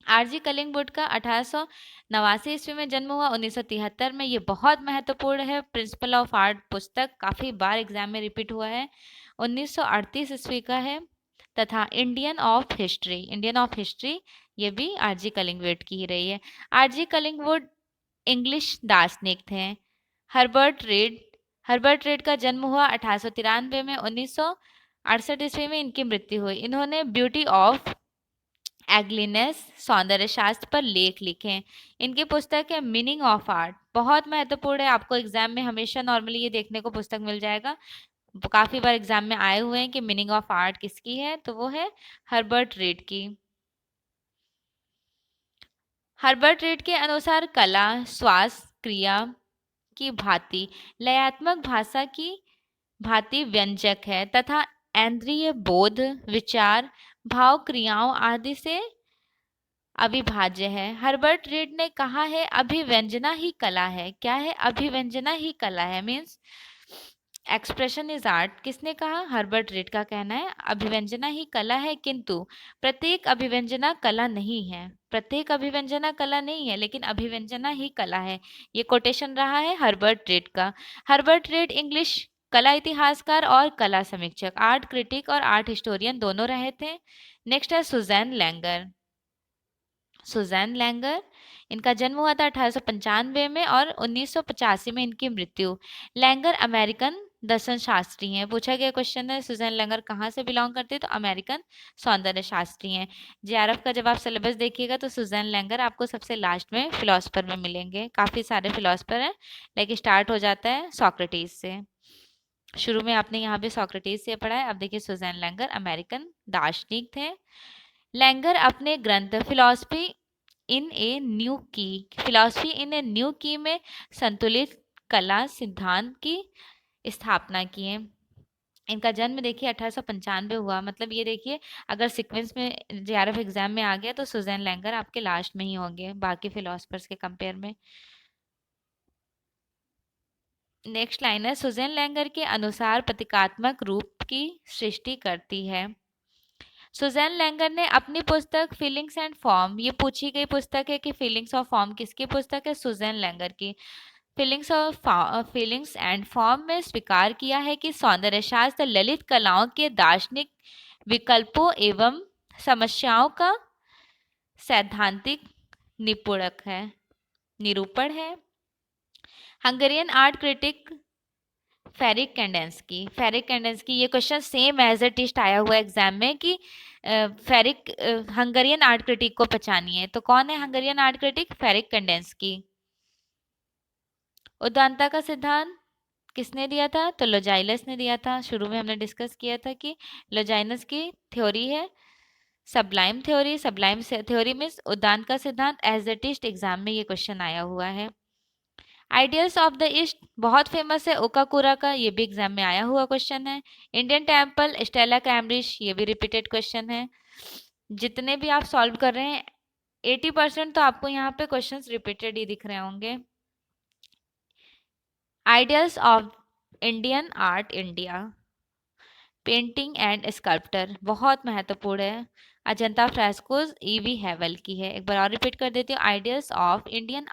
आरजी कलिंगवुड का 1889 ईस्वी में जन्म हुआ, 1973 में। ये बहुत महत्वपूर्ण है। प्रिंसिपल ऑफ आर्ट पुस्तक काफी बार एग्जाम में रिपीट हुआ है। 1938 ईस्वी का है। तथा इंडियन ऑफ हिस्ट्री ये भी आरजी कलिंगवुड की ही रही है। आरजी कलिंगवुड इंग्लिश दार्शनिक थे। हर्बर्ट रीड का जन्म हुआ 1893 में, 1968 ईस्वी में इनकी मृत्यु हुई। इन्होंने ब्यूटी ऑफ एग्लिनेस, सौंदर्य शास्त्र पर लेख लिखे। इनकी पुस्तक है मीनिंग ऑफ आर्ट, बहुत महत्वपूर्ण है। आपको एग्जाम में हमेशा नॉर्मली ये देखने को पुस्तक मिल जाएगा, काफी बार एग्जाम में आए हुए हैं कि मीनिंग ऑफ आर्ट किसकी है, तो वो है हर्बर्ट रीड की। हर्बर्ट रीड के अनुसार कला श्वास क्रिया की भांति लयात्मक भांति व्यंजक है तथा इंद्रिय बोध, विचार, भाव, क्रियाओं आदि से अविभाज्य है। हर्बर्ट रीड ने कहा है अभिव्यंजना ही कला है। क्या है? अभिव्यंजना ही कला है, मीन्स एक्सप्रेशन इज आर्ट। किसने कहा? हर्बर्ट रीड का कहना है अभिव्यंजना ही कला है, किंतु प्रत्येक अभिव्यंजना कला नहीं है। प्रत्येक अभिव्यंजना कला नहीं है, लेकिन अभिव्यंजना ही कला है। ये कोटेशन रहा है हर्बर्ट रीड का। हर्बर्ट रीड इंग्लिश कला इतिहासकार और कला समीक्षक, आर्ट क्रिटिक और आर्ट हिस्टोरियन दोनों रहे थे। नेक्स्ट है सुजैन लैंगर। सुजैन लैंगर, इनका जन्म हुआ था 1895 में और 1985 में इनकी मृत्यु। लैंगर अमेरिकन दर्शन शास्त्री हैं। पूछा गया क्वेश्चन है सुजैन लैंगर कहाँ से बिलोंग करते हैं, तो अमेरिकन सौंदर्य शास्त्री हैं। जेआरएफ का जब आप सिलेबस देखिएगा तो सुजैन लैंगर आपको सबसे लास्ट में फिलोसफर में मिलेंगे। काफ़ी सारे फिलोसफर हैं, लेकिन स्टार्ट हो जाता है सॉक्रेटिस से। शुरू में आपने यहाँ पे सॉक्रेटिस से पढ़ा है। अब देखिए सुजैन लैंगर अमेरिकन दार्शनिक थे। लैंगर अपने ग्रंथ फिलॉसफी इन ए न्यू की में संतुलित कला सिद्धांत की स्थापना की है। इनका जन्म देखिए 1895 हुआ, मतलब ये देखिए अगर सीक्वेंस में जेआरएफ एग्जाम में आ गया तो सुजैन लैंगर आपके लास्ट में ही होंगे बाकी फिलोसफर्स के कंपेयर में। नेक्स्ट लाइन है सुजैन लैंगर के अनुसार प्रतीकात्मक रूप की सृष्टि करती है। सुजैन लैंगर ने अपनी पुस्तक फीलिंग्स एंड फॉर्म, ये पूछी गई पुस्तक है कि फीलिंग्स और फॉर्म किसकी पुस्तक है? सुजैन लैंगर की। फीलिंग्स एंड फॉर्म में स्वीकार किया है कि सौंदर्य शास्त्र ललित कलाओं के दार्शनिक विकल्पों एवं समस्याओं का सैद्धांतिक निरूपण है। हंगेरियन आर्ट क्रिटिक फेरिक कैंडेंस्की, ये question same as it is आया हुआ एग्जाम में कि फेरिक हंगेरियन आर्ट क्रिटिक को पहचानिए, तो कौन है हंगेरियन आर्ट क्रिटिक? फेरिक कैंडेंस्की। उदारता का सिद्धांत किसने दिया था? तो लोजाइलस ने दिया था। शुरू में हमने डिस्कस किया था कि लोजाइनस की थ्योरी है सब्लाइम थ्योरी मीन्स उदारता का सिद्धांत। एज इट इज एग्जाम में ये क्वेश्चन आया हुआ है। आइडियल्स ऑफ द ईस्ट बहुत फेमस है ओकाकुरा का, ये भी एग्जाम में आया हुआ क्वेश्चन है। इंडियन टेम्पल स्टेला कैम्ब्रिज, ये भी रिपीटेड क्वेश्चन है। जितने भी आप सॉल्व कर रहे हैं 80% तो आपको यहाँ पे क्वेश्चंस रिपीटेड ही दिख रहे होंगे। Ideals of Indian art India, painting and sculptor बहुत महत्वपूर्ण है। अजंता फ्रेस्कोस ईवी हैवल की है। एक बार और रिपीट कर देती हूँ। Ideals of Indian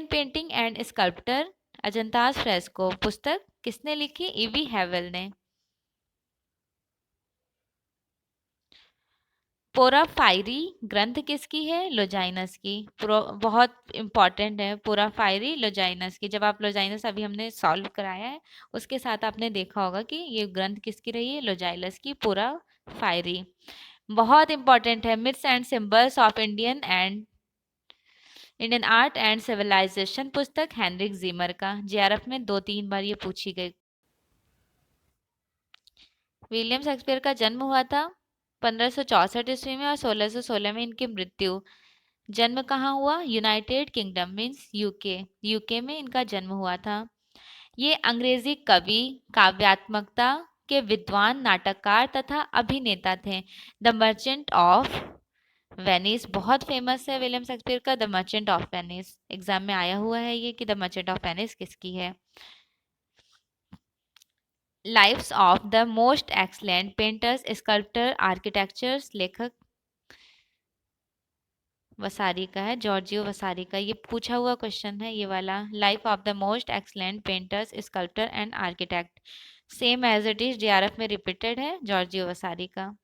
painting and sculptor Ajanta's fresco, पुस्तक किसने लिखी? ईवी हैवल ने। पोराफायरी ग्रंथ किसकी है? लोजाइनस की। बहुत इंपॉर्टेंट है पोराफायरी लोजाइनस की। जब आप लोजाइनस अभी हमने सॉल्व कराया है उसके साथ आपने देखा होगा कि ये ग्रंथ किसकी रही है? लोजाइनस की पोराफायरी। बहुत इंपॉर्टेंट है Myths and Symbols of Indian Art and Civilization, पुस्तक हेनरिक जीमर का। जेआरएफ में 2-3 बार ये पूछी गई। विलियम शेक्सपियर का जन्म हुआ था 1564 ईस्वी में और 1616 में इनकी मृत्यु। जन्म कहाँ हुआ? यूनाइटेड किंगडम मीन्स यूके में इनका जन्म हुआ था। ये अंग्रेजी कवि, काव्यात्मकता के विद्वान, नाटककार तथा अभिनेता थे। द मर्चेंट ऑफ वेनिस बहुत फेमस है विलियम शेक्सपियर का। The merchant of Venice exam में आया हुआ है ये कि द मर्चेंट ऑफ वेनिस किसकी है। Lives of the Most Excellent Painters, sculptor, architectures, लेखक वसारी का है, जॉर्जियो वसारी का। ये पूछा हुआ क्वेश्चन है ये वाला। Life of the Most Excellent Painters, Sculptor and Architect, same as it is JRF में रिपीटेड है, जॉर्जियो वसारी का।